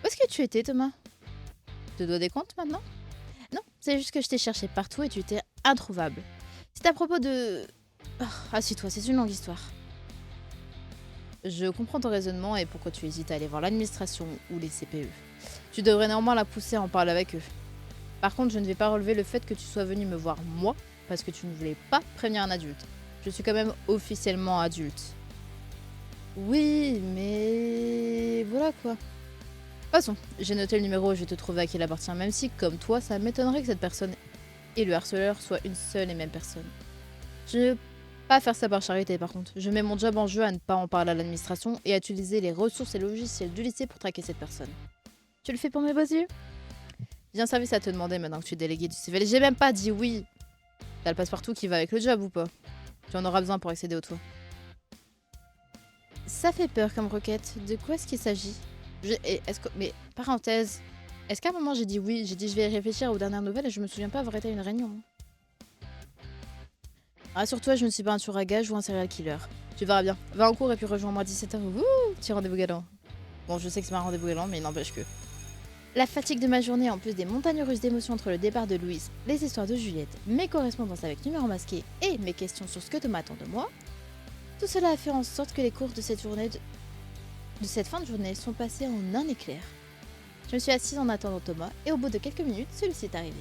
Où est-ce que tu étais, Thomas? Tu te dois des comptes maintenant? Non, c'est juste que je t'ai cherché partout et tu étais introuvable. C'est à propos de... Oh, assieds-toi, c'est une longue histoire. Je comprends ton raisonnement et pourquoi tu hésites à aller voir l'administration ou les CPE. Tu devrais néanmoins la pousser à en parler avec eux. Par contre, je ne vais pas relever le fait que tu sois venu me voir moi parce que tu ne voulais pas prévenir un adulte. Je suis quand même officiellement adulte. Oui, mais... voilà quoi. Passons, j'ai noté le numéro et je vais te trouver à qui il appartient, même si, comme toi, ça m'étonnerait que cette personne et le harceleur soient une seule et même personne. Je ne veux pas faire ça par charité par contre. Je mets mon job en jeu à ne pas en parler à l'administration et à utiliser les ressources et logiciels du lycée pour traquer cette personne. Tu le fais pour mes beaux yeux? J'ai un service à te demander maintenant que tu es délégué du CVL. J'ai même pas dit oui. T'as le passe-partout qui va avec le job ou pas? Tu en auras besoin pour accéder au toit. Ça fait peur comme requête. De quoi est-ce qu'il s'agit? Mais, parenthèse, est-ce qu'à un moment j'ai dit oui? J'ai dit je vais réfléchir aux dernières nouvelles et je me souviens pas avoir été à une réunion. Rassure-toi, je ne suis pas un tueur à gages ou un serial killer. Tu verras bien. Va en cours et puis rejoins-moi à 17h. Wouh, petit rendez-vous galant. Bon, je sais que c'est pas un rendez-vous galant, mais il n'empêche que... La fatigue de ma journée, en plus des montagnes russes d'émotions entre le départ de Louise, les histoires de Juliette, mes correspondances avec numéro masqué et mes questions sur ce que Thomas attend de moi, tout cela a fait en sorte que les cours de cette fin de journée sont passés en un éclair. Je me suis assise en attendant Thomas et au bout de quelques minutes, celui-ci est arrivé.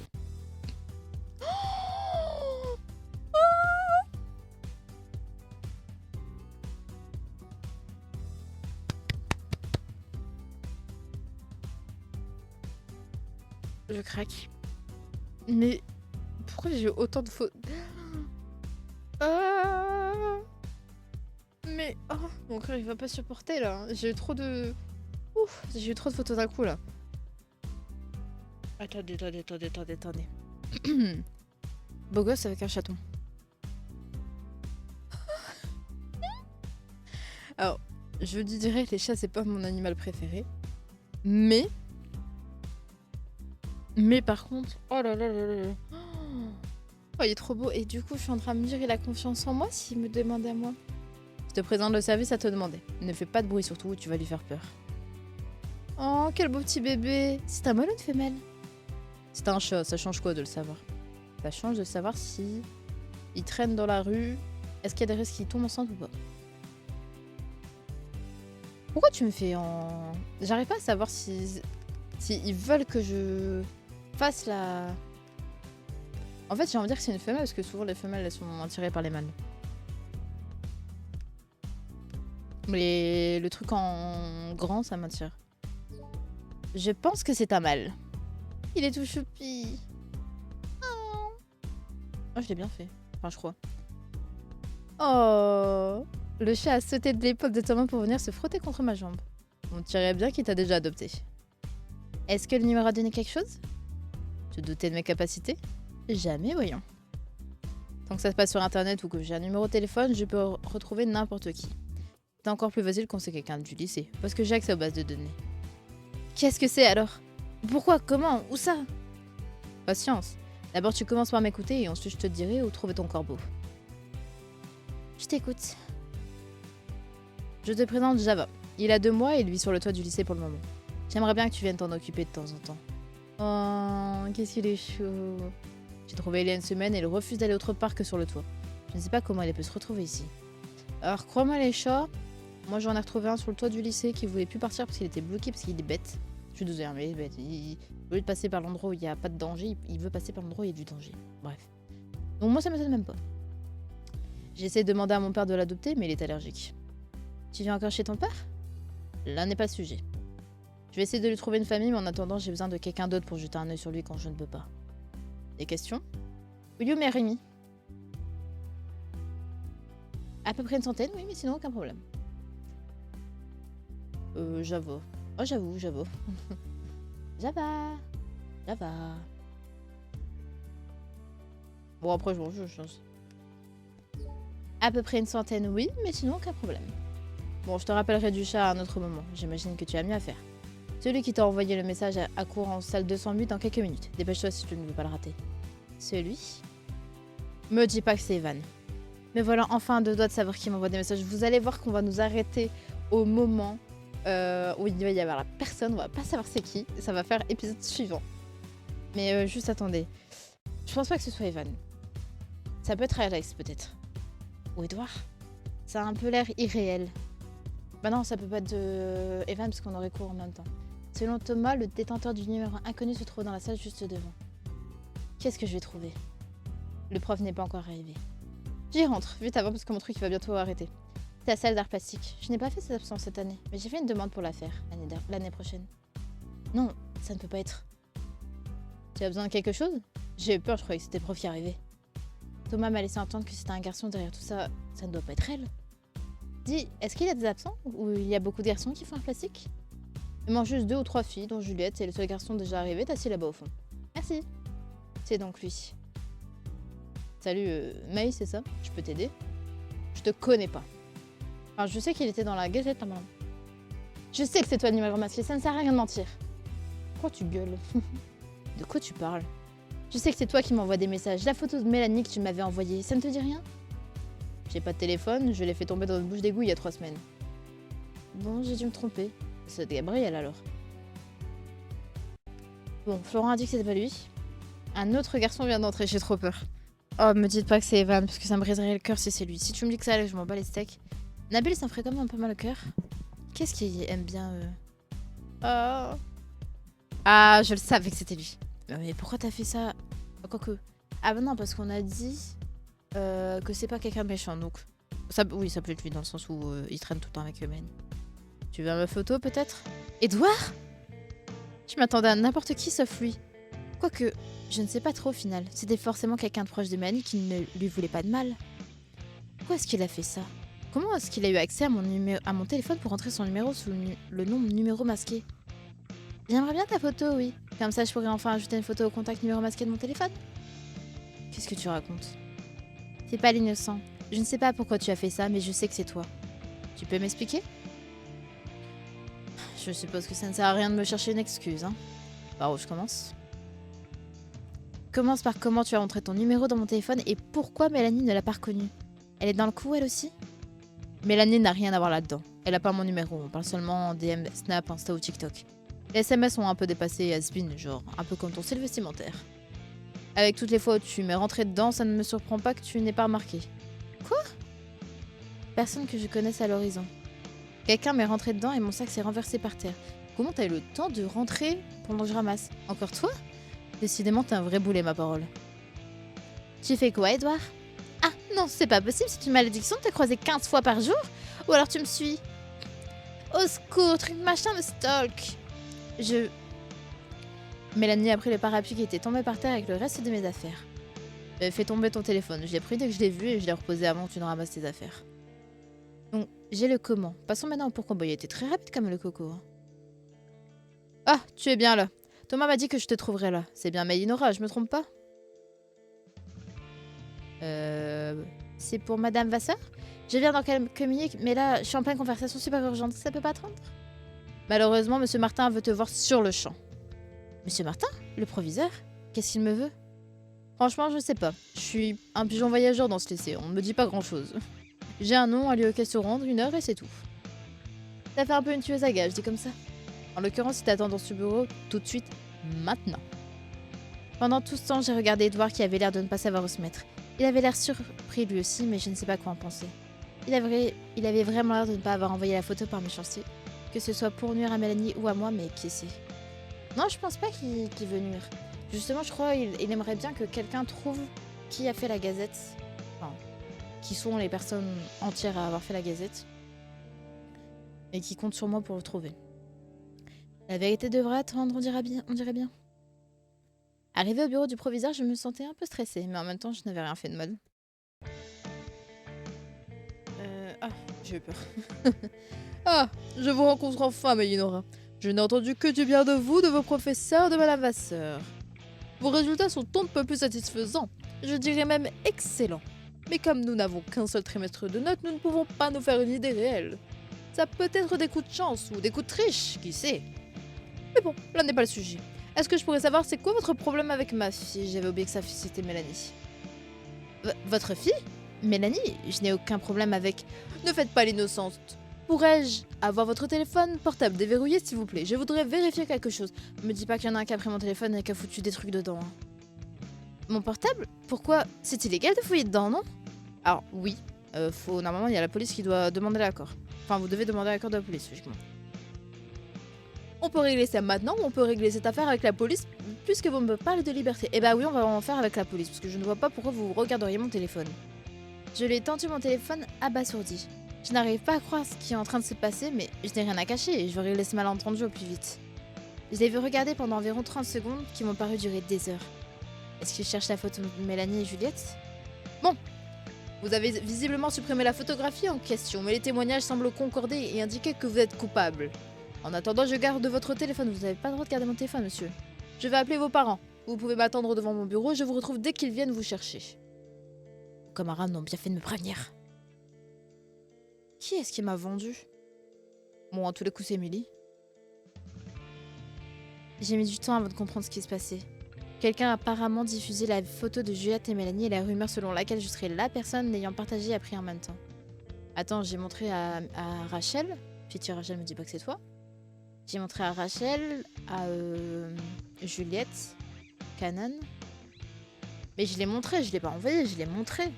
Je craque. Mais pourquoi j'ai autant de fautes? Mais oh, mon cœur il va pas supporter là. J'ai eu trop de... Ouf, j'ai eu trop de photos d'un coup là. Attendez. Beau gosse avec un chaton. Alors, je dirais que les chats c'est pas mon animal préféré. Mais par contre... Oh là là là là là. Oh, il est trop beau. Et du coup, je suis en train de me dire, il a confiance en moi s'il me demande à moi. Je te présente le service à te demander. Ne fais pas de bruit surtout, tu vas lui faire peur. Oh, quel beau petit bébé. C'est un mâle ou une femelle? C'est un chat, ça change quoi de le savoir? Ça change de savoir si il traîne dans la rue. Est-ce qu'il y a des risques qu'il tombe enceinte ou pas? Pourquoi tu me fais en... J'arrive pas à savoir si ils veulent que je fasse la... En fait, j'ai envie de dire que c'est une femelle parce que souvent les femelles elles sont attirées par les mâles. Mais le truc en grand, ça m'attire. Je pense que c'est un mâle. Il est tout choupi. Oh, oh je l'ai bien fait. Enfin, je crois. Oh, le chat a sauté de l'épaule de ta main pour venir se frotter contre ma jambe. On dirait bien qu'il t'a déjà adopté. Est-ce que le numéro a donné quelque chose? Tu doutais de mes capacités? Jamais, voyons. Tant que ça se passe sur internet ou que j'ai un numéro de téléphone, je peux retrouver n'importe qui. C'est encore plus facile quand c'est quelqu'un du lycée, parce que j'ai accès aux bases de données. Qu'est-ce que c'est alors? Pourquoi? Comment? Où ça? Patience. D'abord tu commences par m'écouter et ensuite je te dirai où trouver ton corbeau. Je t'écoute. Je te présente Java. Il a 2 mois et il vit sur le toit du lycée pour le moment. J'aimerais bien que tu viennes t'en occuper de temps en temps. Oh, qu'est-ce qu'il est chaud. J'ai trouvé il y a une semaine et il refuse d'aller autre part que sur le toit. Je ne sais pas comment il peut se retrouver ici. Alors crois-moi les chats, moi j'en ai retrouvé un sur le toit du lycée qui voulait plus partir parce qu'il était bloqué parce qu'il est bête. Je suis désolée mais il est bête. Au lieu de passer par l'endroit où il n'y a pas de danger, il veut passer par l'endroit où il y a du danger. Bref. Donc moi ça m'étonne même pas. J'ai essayé de demander à mon père de l'adopter mais il est allergique. Tu viens encore chez ton père? Là n'est pas le sujet. Je vais essayer de lui trouver une famille mais en attendant j'ai besoin de quelqu'un d'autre pour jeter un œil sur lui quand je ne peux pas. Des questions? William et Rémi. À peu près une centaine, oui, mais sinon aucun problème. Java. Oh, j'avoue. Java. Bon, après, je m'en fiche, je pense. À peu près une centaine, oui, mais sinon aucun problème. Bon, je te rappellerai du chat à un autre moment. J'imagine que tu as mieux à faire. Celui qui t'a envoyé le message accourt en salle 208 dans quelques minutes. Dépêche-toi si tu ne veux pas le rater. Celui? Me dis pas que c'est Evan. Mais voilà, enfin à 2 doigts de savoir qui m'envoie des messages. Vous allez voir qu'on va nous arrêter au moment où il va y avoir la personne. On va pas savoir c'est qui. Ça va faire épisode suivant. Mais juste attendez. Je pense pas que ce soit Evan. Ça peut être Alex peut-être. Ou Edouard. Ça a un peu l'air irréel. Bah non, ça peut pas être Evan parce qu'on aurait cours en même temps. Selon Thomas, le détenteur du numéro inconnu se trouve dans la salle juste devant. Qu'est-ce que je vais trouver? Le prof n'est pas encore arrivé. J'y rentre, vite avant parce que mon truc il va bientôt arrêter. C'est la salle d'art plastique. Je n'ai pas fait cette absence cette année, mais j'ai fait une demande pour la faire l'année prochaine. Non, ça ne peut pas être. Tu as besoin de quelque chose? J'ai eu peur, je croyais que c'était le prof qui arrivait. Thomas m'a laissé entendre que c'était un garçon derrière tout ça. Ça ne doit pas être elle. Dis, est-ce qu'il y a des absents ou il y a beaucoup de garçons qui font art plastique? Il manque juste 2 ou 3 filles, dont Juliette, c'est le seul garçon déjà arrivé, assis là-bas au fond. Merci. C'est donc lui. Salut, May, c'est ça? Je peux t'aider? Je te connais pas. Enfin, je sais qu'il était dans la gazette normalement. Je sais que c'est toi le numéro masqué, ça ne sert à rien de mentir. Pourquoi tu gueules? De quoi tu parles? Je sais que c'est toi qui m'envoies des messages. La photo de Mélanie que tu m'avais envoyée, ça ne te dit rien? J'ai pas de téléphone, je l'ai fait tomber dans une bouche d'égout il y a 3 semaines. Bon, j'ai dû me tromper. C'est Gabriel alors. Bon, Florent a dit que c'était pas lui. Un autre garçon vient d'entrer, j'ai trop peur. Oh, me dites pas que c'est Evan, parce que ça me briserait le cœur si c'est lui. Si tu me dis que ça allait, je m'en bats les steaks. Nabil, ça me ferait quand même un peu mal au cœur. Qu'est-ce qu'il aime bien Oh. Ah, je le savais que c'était lui. Mais pourquoi t'as fait ça? Quoique. Ah bah non, parce qu'on a dit que c'est pas quelqu'un de méchant, donc... Ça, oui, ça peut être lui, dans le sens où il traîne tout le temps avec Eumène. Tu veux ma photo, peut-être? Edouard? Je m'attendais à n'importe qui sauf lui. Quoique, je ne sais pas trop au final. C'était forcément quelqu'un de proche de Mani qui ne lui voulait pas de mal. Pourquoi est-ce qu'il a fait ça? Comment est-ce qu'il a eu accès à mon téléphone pour entrer son numéro sous le nom numéro masqué? J'aimerais bien ta photo, oui. Comme ça, je pourrais enfin ajouter une photo au contact numéro masqué de mon téléphone. Qu'est-ce que tu racontes? C'est pas l'innocent. Je ne sais pas pourquoi tu as fait ça, mais je sais que c'est toi. Tu peux m'expliquer? Je suppose que ça ne sert à rien de me chercher une excuse, hein. Par où je commence? Commence par comment tu as entré ton numéro dans mon téléphone et pourquoi Mélanie ne l'a pas reconnu. Elle est dans le coup, elle aussi? Mélanie n'a rien à voir là-dedans. Elle a pas mon numéro, on parle seulement en DM, Snap, Insta ou TikTok. Les SMS sont un peu dépassés has-been, genre un peu comme ton style vestimentaire. Avec toutes les fois où tu m'es rentré dedans, ça ne me surprend pas que tu n'aies pas remarqué. Quoi? Personne que je connaisse à l'horizon. Quelqu'un m'est rentré dedans et mon sac s'est renversé par terre. Comment t'as eu le temps de rentrer pendant que je ramasse? Encore toi? Décidément, t'es un vrai boulet, ma parole. Tu fais quoi, Edouard? Ah, non, c'est pas possible, c'est une malédiction de te croiser 15 fois par jour? Ou alors tu me suis? Au secours, truc machin me stalk. Mélanie a pris le parapluie qui était tombé par terre avec le reste de mes affaires. Fais tomber ton téléphone. Je l'ai pris dès que je l'ai vu et je l'ai reposé avant que tu ne ramasses tes affaires. Donc, j'ai le comment. Passons maintenant au pourquoi. Bon, il était très rapide comme le coco. Hein. Ah, tu es bien là. Thomas m'a dit que je te trouverais là. C'est bien Maïnora, je me trompe pas? C'est pour Madame Vasseur? Je viens dans quelques minutes, mais là, je suis en pleine conversation super urgente. Ça peut pas attendre? Malheureusement, Monsieur Martin veut te voir sur le champ. Monsieur Martin? Le proviseur? Qu'est-ce qu'il me veut? Franchement, je sais pas. Je suis un pigeon voyageur dans ce lycée. On ne me dit pas grand-chose. J'ai un nom, un lieu auquel se rendre, une heure et c'est tout. Ça fait un peu une tueuse à gages, dit comme ça. En l'occurrence, il t'attend dans ce bureau tout de suite, maintenant. Pendant tout ce temps, j'ai regardé Edouard qui avait l'air de ne pas savoir où se mettre. Il avait l'air surpris lui aussi, mais je ne sais pas quoi en penser. Il avait vraiment l'air de ne pas avoir envoyé la photo par méchanceté. Que ce soit pour nuire à Mélanie ou à moi, mais qui sait? Non, je pense pas qu'il veut nuire. Justement, je crois qu'il aimerait bien que quelqu'un trouve qui a fait la gazette. Enfin, qui sont les personnes entières à avoir fait la gazette. Et qui compte sur moi pour le trouver. La vérité devrait attendre, on dirait bien. Arrivé au bureau du proviseur, je me sentais un peu stressée, mais en même temps, je n'avais rien fait de mal. Ah, j'ai eu peur. Ah, je vous rencontre enfin, Maïnora. Je n'ai entendu que du bien de vous, de vos professeurs, de Madame Vasseur. Vos résultats sont un peu plus satisfaisants, je dirais même excellents. Mais comme nous n'avons qu'un seul trimestre de notes, nous ne pouvons pas nous faire une idée réelle. Ça peut être des coups de chance ou des coups de triche, qui sait. Mais bon, là n'est pas le sujet. Est-ce que je pourrais savoir c'est quoi votre problème avec ma fille? J'avais oublié que sa fille c'était Mélanie. Votre fille? Mélanie? Je n'ai aucun problème avec... Ne faites pas l'innocente. Pourrais-je avoir votre téléphone portable déverrouillé, s'il vous plaît? Je voudrais vérifier quelque chose. Me dis pas qu'il y en a un qui a pris mon téléphone et qui a foutu des trucs dedans. Hein. Mon portable? Pourquoi? C'est illégal de fouiller dedans, non? Alors, oui. Normalement, il y a la police qui doit demander l'accord. Enfin, vous devez demander l'accord de la police, logiquement. On peut régler ça maintenant ou on peut régler cette affaire avec la police puisque vous me parlez de liberté. Eh bah oui, on va en faire avec la police parce que je ne vois pas pourquoi vous regarderiez mon téléphone. Je lui ai tendu mon téléphone abasourdi. Je n'arrive pas à croire ce qui est en train de se passer, mais je n'ai rien à cacher et je veux régler ce malentendu au plus vite. Je l'ai vu regarder pendant environ 30 secondes qui m'ont paru durer des heures. Est-ce qu'il cherche la photo de Mélanie et Juliette? Bon, vous avez visiblement supprimé la photographie en question, mais les témoignages semblent concorder et indiquer que vous êtes coupable. En attendant, je garde votre téléphone. Vous n'avez pas le droit de garder mon téléphone, monsieur. Je vais appeler vos parents. Vous pouvez m'attendre devant mon bureau et je vous retrouve dès qu'ils viennent vous chercher. Vos camarades n'ont bien fait de me prévenir. Qui est-ce qui m'a vendu? Bon, à tous les coups, c'est Emily. J'ai mis du temps avant de comprendre ce qui se passait. Quelqu'un a apparemment diffusé la photo de Juliette et Mélanie et la rumeur selon laquelle je serais la personne l'ayant partagée a pris en même temps. Attends, j'ai montré à Rachel. Puis Rachel me dit pas que c'est toi. J'ai montré à Rachel, à Juliette, Canon. Mais je l'ai montré, je l'ai pas envoyé, je l'ai montré.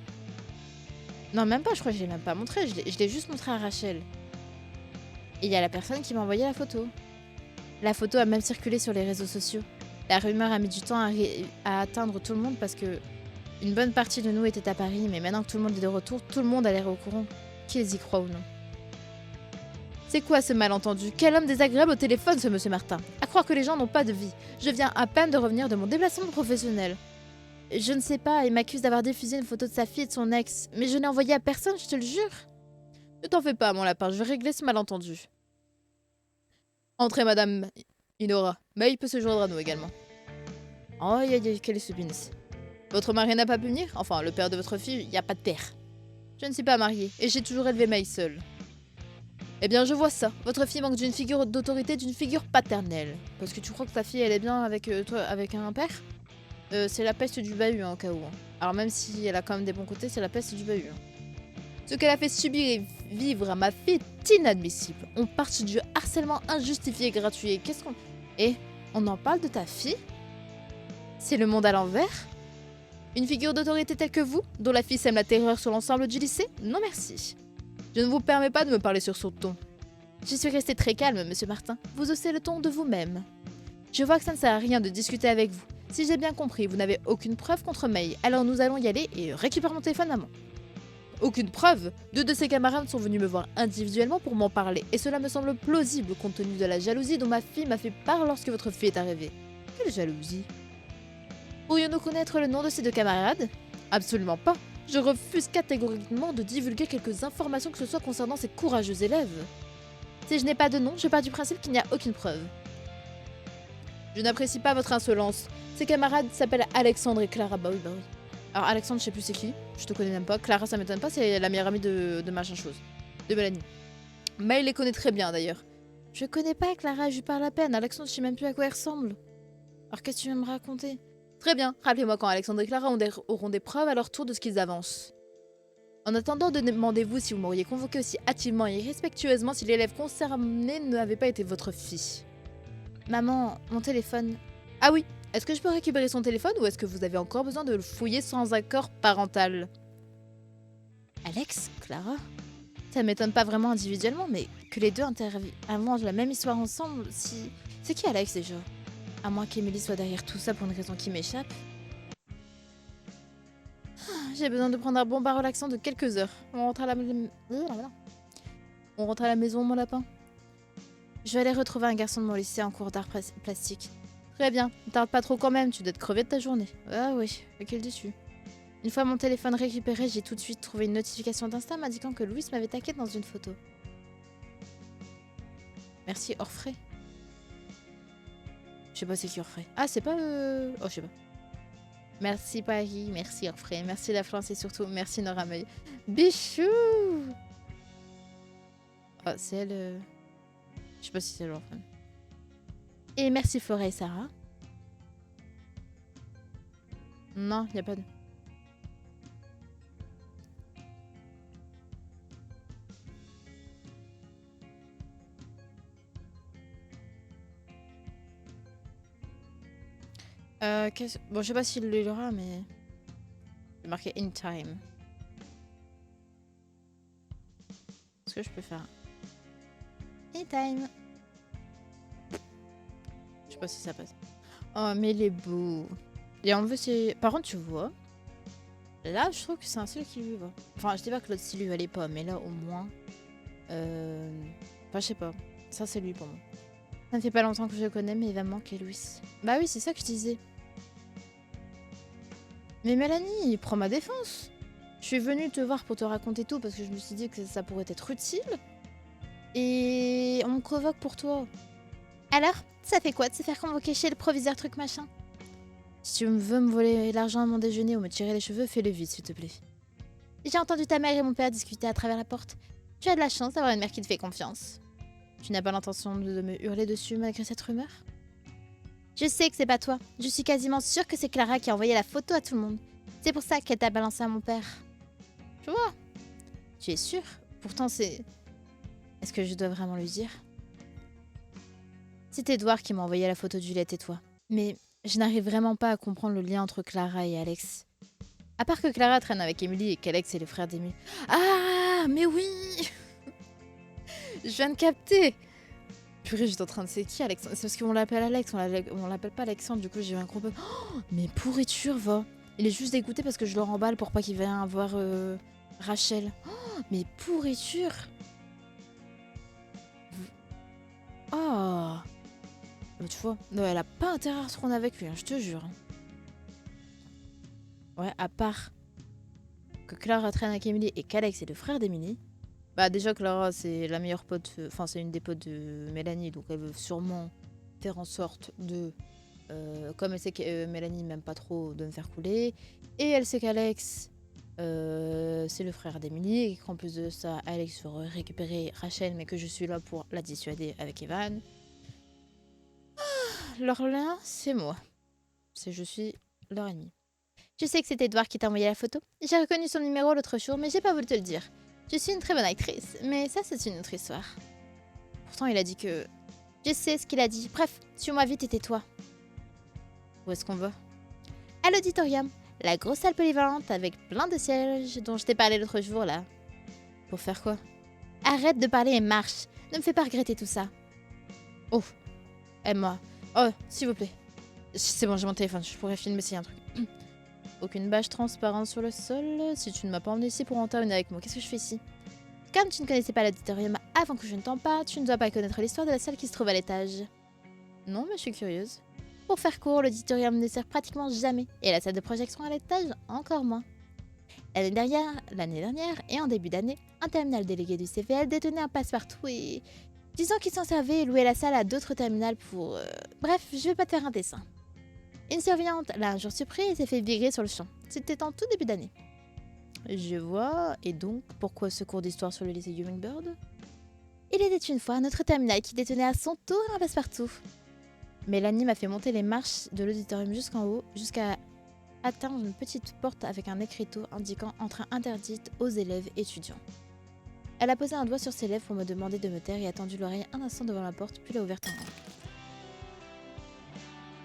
Non, même pas, je crois que je l'ai même pas montré, je l'ai juste montré à Rachel. Et il y a la personne qui m'a envoyé la photo. La photo a même circulé sur les réseaux sociaux. La rumeur a mis du temps à atteindre tout le monde parce que une bonne partie de nous était à Paris, mais maintenant que tout le monde est de retour, tout le monde a l'air au courant, qu'ils y croient ou non. C'est quoi ce malentendu? Quel homme désagréable au téléphone, ce monsieur Martin. À croire que les gens n'ont pas de vie. Je viens à peine de revenir de mon déplacement professionnel. Je ne sais pas, il m'accuse d'avoir diffusé une photo de sa fille et de son ex. Mais je n'ai envoyé à personne, je te le jure. Ne t'en fais pas, mon lapin, je vais régler ce malentendu. Entrez, madame Inora. May peut se joindre à nous également. Aïe aïe aïe, quelle est ce business. Votre mari n'a pas pu venir? Enfin, le père de votre fille, il n'y a pas de père. Je ne suis pas mariée, et j'ai toujours élevé May seule. Eh bien, je vois ça. Votre fille manque d'une figure d'autorité, d'une figure paternelle. Parce que tu crois que ta fille, elle est bien avec toi, avec un père? C'est la peste du bahut, hein, au cas où. Hein. Alors même si elle a quand même des bons côtés, c'est la peste du bahut. Hein. Ce qu'elle a fait subir et vivre à ma fille est inadmissible. On part du harcèlement injustifié et gratuit. Qu'est-ce qu'on... Eh, on en parle de ta fille? C'est le monde à l'envers? Une figure d'autorité telle que vous, dont la fille sème la terreur sur l'ensemble du lycée? Non merci. Je ne vous permets pas de me parler sur ce ton. Je suis restée très calme, monsieur Martin. Vous haussez le ton de vous-même. Je vois que ça ne sert à rien de discuter avec vous. Si j'ai bien compris, vous n'avez aucune preuve contre May, alors nous allons y aller et récupère mon téléphone, maman. Aucune preuve? Deux de ses camarades sont venus me voir individuellement pour m'en parler, et cela me semble plausible compte tenu de la jalousie dont ma fille m'a fait part lorsque votre fille est arrivée. Quelle jalousie? Pourrions-nous connaître le nom de ces deux camarades? Absolument pas. Je refuse catégoriquement de divulguer quelques informations que ce soit concernant ces courageux élèves. Si je n'ai pas de nom, je pars du principe qu'il n'y a aucune preuve. Je n'apprécie pas votre insolence. Ses camarades s'appellent Alexandre et Clara. Bah oui, bah oui. Alors Alexandre, je sais plus c'est qui. Je te connais même pas. Clara, ça m'étonne pas. C'est la meilleure amie de machin chose. De Mélanie. May les connaît très bien d'ailleurs. Je connais pas Clara, je lui parle à peine. Alexandre, je sais même plus à quoi il ressemble. Alors qu'est-ce que tu viens me raconter? Très bien. Rappelez-moi quand Alexandre et Clara auront des preuves à leur tour de ce qu'ils avancent. En attendant, demandez-vous si vous m'auriez convoqué aussi hâtivement et respectueusement si l'élève concerné n'avait pas été votre fille. Maman, mon téléphone. Ah oui, est-ce que je peux récupérer son téléphone ou est-ce que vous avez encore besoin de le fouiller sans accord parental? Alex, Clara? Ça m'étonne pas vraiment individuellement, mais que les deux inventent la même histoire ensemble, si... C'est qui Alex déjà? À moins qu'Emily soit derrière tout ça pour une raison qui m'échappe. J'ai besoin de prendre un bon bar relaxant de quelques heures. On rentre à la maison, mon lapin. Je vais aller retrouver un garçon de mon lycée en cours d'art plastique. Très bien, ne tarde pas trop quand même, tu dois être crevé de ta journée. Ah oui, quel déçu. Une fois mon téléphone récupéré, j'ai tout de suite trouvé une notification d'Insta m'indiquant que Louis m'avait tagué dans une photo. Merci Orfray. Je sais pas c'est qui Orfray. Ah c'est pas Oh je sais pas. Merci Paris, merci Orfray, merci la France et surtout merci Nora Meuil. Bichou. Oh c'est elle... Je sais pas si c'est elle enfin. Et merci Flora et Sarah. Non, y a pas de... Bon, je sais pas s'il le lira, mais... J'ai marqué in time. Est-ce que je peux faire... In time. Je sais pas si ça passe. Oh, mais il est beau. Et enlevé ses... Par contre, tu vois... Là, je trouve que c'est un style qui lui va. Enfin, je dis pas que l'autre style lui allait pas, mais là, au moins... Enfin, je sais pas. Ça, c'est lui pour moi. Ça ne fait pas longtemps que je le connais, mais il va me manquer Louis. Bah oui, c'est ça que je disais. Mais Mélanie, prends ma défense. Je suis venue te voir pour te raconter tout parce que je me suis dit que ça pourrait être utile. Et on me convoque pour toi. Alors, ça fait quoi de se faire convoquer chez le proviseur truc machin? Si tu veux me voler l'argent à mon déjeuner ou me tirer les cheveux, fais-le vite, s'il te plaît. J'ai entendu ta mère et mon père discuter à travers la porte. Tu as de la chance d'avoir une mère qui te fait confiance. Tu n'as pas l'intention de me hurler dessus malgré cette rumeur? Je sais que c'est pas toi. Je suis quasiment sûre que c'est Clara qui a envoyé la photo à tout le monde. C'est pour ça qu'elle t'a balancé à mon père. Tu vois? Tu es sûre? Pourtant c'est... Est-ce que je dois vraiment lui dire? C'est Edouard qui m'a envoyé la photo de Juliette et toi. Mais je n'arrive vraiment pas à comprendre le lien entre Clara et Alex. À part que Clara traîne avec Emily et qu'Alex est le frère d'Emily. Ah, mais oui. Je viens de capter. Purée, j'étais en train de... C'est qui Alexandre? C'est parce qu'on l'appelle Alex, on l'appelle pas Alexandre, du coup j'ai eu un gros peu... Oh, mais pourriture, va. Il est juste dégoûté parce que je le remballe pour pas qu'il vienne voir Rachel. Oh, mais pourriture. Oh. Mais tu vois, non, elle a pas intérêt à retourner avec lui, hein, je te jure. Ouais, à part que Clara traîne avec Emily et qu'Alex est le frère d'Emily, Bah, déjà, Clara, c'est la meilleure pote, enfin, c'est une des potes de Mélanie, donc elle veut sûrement faire en sorte de, comme elle sait que Mélanie m'aime pas trop, de me faire couler. Et elle sait qu'Alex, c'est le frère d'Emily, et qu'en plus de ça, Alex veut récupérer Rachel, mais que je suis là pour la dissuader avec Evan. Leur lien, c'est moi. Je suis leur ennemi. Je sais que c'est Edouard qui t'a envoyé la photo. J'ai reconnu son numéro l'autre jour, mais j'ai pas voulu te le dire. Je suis une très bonne actrice, mais ça c'est une autre histoire. Pourtant il a dit que... Je sais ce qu'il a dit. Bref, suis-moi vite et tais-toi. Où est-ce qu'on va? À l'auditorium, la grosse salle polyvalente avec plein de sièges dont je t'ai parlé l'autre jour là. Pour faire quoi? Arrête de parler et marche. Ne me fais pas regretter tout ça. Oh, aide-moi. Oh, s'il vous plaît. C'est bon, j'ai mon téléphone, je pourrais filmer s'il y a un truc. Aucune bâche transparente sur le sol. Si tu ne m'as pas emmené ici pour en terminer avec moi, qu'est-ce que je fais ici? Comme tu ne connaissais pas l'auditorium avant que je ne t'en parle, tu ne dois pas connaître l'histoire de la salle qui se trouve à l'étage. Non, mais je suis curieuse. Pour faire court, l'auditorium ne sert pratiquement jamais, et la salle de projection à l'étage encore moins. L'année dernière et en début d'année, un terminal délégué du CVL détenait un passe-partout et... disons qu'il s'en servait et louait la salle à d'autres terminals pour... Bref, je vais pas te faire un dessin. Une surveillante l'a un jour surpris et s'est fait virer sur le champ. C'était en tout début d'année. Je vois. Et donc, pourquoi ce cours d'histoire sur le lycée Hummingbird? Il était une fois notre terminal qui détenait à son tour un passe-partout. Mélanie m'a fait monter les marches de l'auditorium jusqu'en haut, jusqu'à atteindre une petite porte avec un écriteau indiquant entrée interdite aux élèves étudiants. Elle a posé un doigt sur ses lèvres pour me demander de me taire et a tendu l'oreille un instant devant la porte, puis l'a ouverte en grand.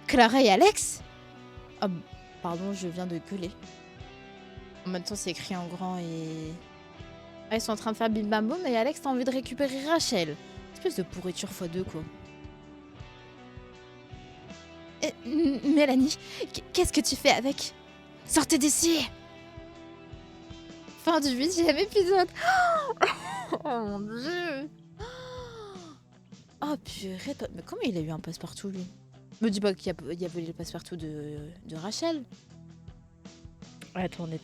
Clara et Alex? Oh, pardon, je viens de gueuler. En même temps, c'est écrit en grand et... Ah, ils sont en train de faire bim bam boum et Alex a envie de récupérer Rachel. Espèce de pourriture x2, quoi. Mélanie, qu'est-ce que tu fais avec? Sortez d'ici! Fin du 8e épisode. Oh mon dieu! Oh purée, mais comment il a eu un passe-partout, lui? Me dis pas qu'il a volé le passe-partout de Rachel. Attendez.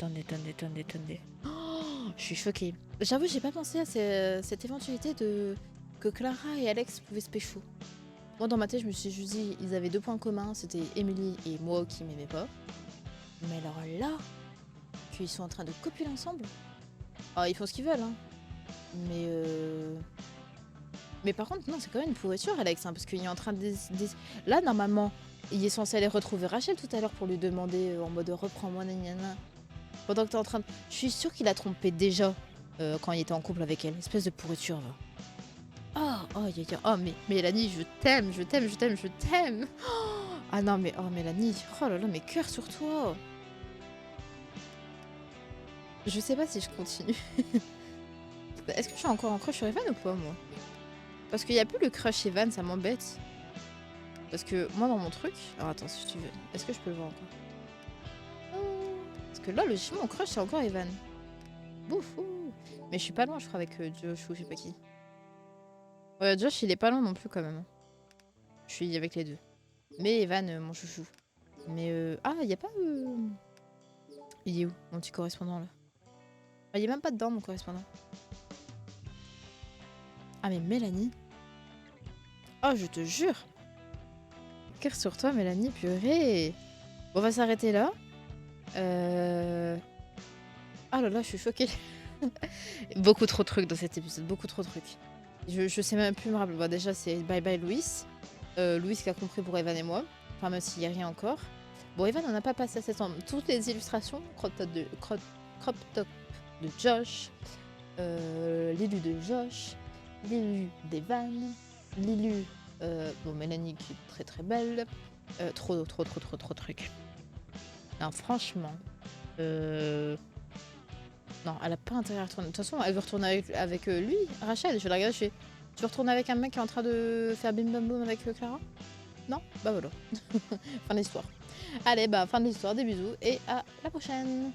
Oh, je suis choquée. J'avoue, j'ai pas pensé à cette éventualité de que Clara et Alex pouvaient se pécho. Moi, dans ma tête, je me suis juste dit, ils avaient deux points communs, c'était Emily et moi qui m'aimais pas. Mais alors là, qu'ils sont en train de copuler ensemble. Ah, ils font ce qu'ils veulent, hein. Mais par contre, non, c'est quand même une pourriture, Alex, hein, parce qu'il est en train de... Là, normalement, il est censé aller retrouver Rachel tout à l'heure pour lui demander en mode reprends-moi, nanana. Pendant que t'es en train de... Je suis sûre qu'il a trompé déjà quand il était en couple avec elle. Espèce de pourriture, va. Oh, mais Mélanie, je t'aime. Oh, ah non, mais oh, Mélanie, oh là là, mais cœur sur toi. Je sais pas si je continue. Est-ce que je suis encore en crush sur Evan ou pas, moi? Parce qu'il n'y a plus le crush Evan, ça m'embête. Parce que moi, dans mon truc... Alors attends, si tu veux. Est-ce que je peux le voir encore? Parce que là, logiquement, mon crush, c'est encore Evan. Boufou. Mais je suis pas loin, je crois, avec Josh ou je sais pas qui. Ouais, Josh, il est pas loin non plus, quand même. Je suis avec les deux. Mais Evan, mon chouchou. Mais ah, il y a pas... Il est où, mon petit correspondant, là? Ah, il est même pas dedans, mon correspondant. Ah, mais Mélanie... Oh, je te jure! Cœur sur toi, Mélanie, purée! Bon, on va s'arrêter là. Ah là là, je suis choquée. Beaucoup trop de trucs dans cet épisode, beaucoup trop de trucs. Je sais même plus me rappeler. Bon, déjà, c'est bye bye Louis. Louis qui a compris pour Evan et moi. Enfin, même s'il n'y a rien encore. Bon, Evan n'en a pas passé assez de temps. Toutes les illustrations, crop top de Josh, Lilu de Josh, Lilu d'Evan, Lilu, bon, Mélanie qui est très très belle. Trop de trucs. Non, franchement. Non, elle a pas intérêt à retourner. De toute façon, elle veut retourner avec lui, Rachel. Je vais la regarder, je veux retourner avec un mec qui est en train de faire bim bam boum avec Clara? Non? Bah voilà. Fin de l'histoire. Allez, bah fin de l'histoire, des bisous et à la prochaine.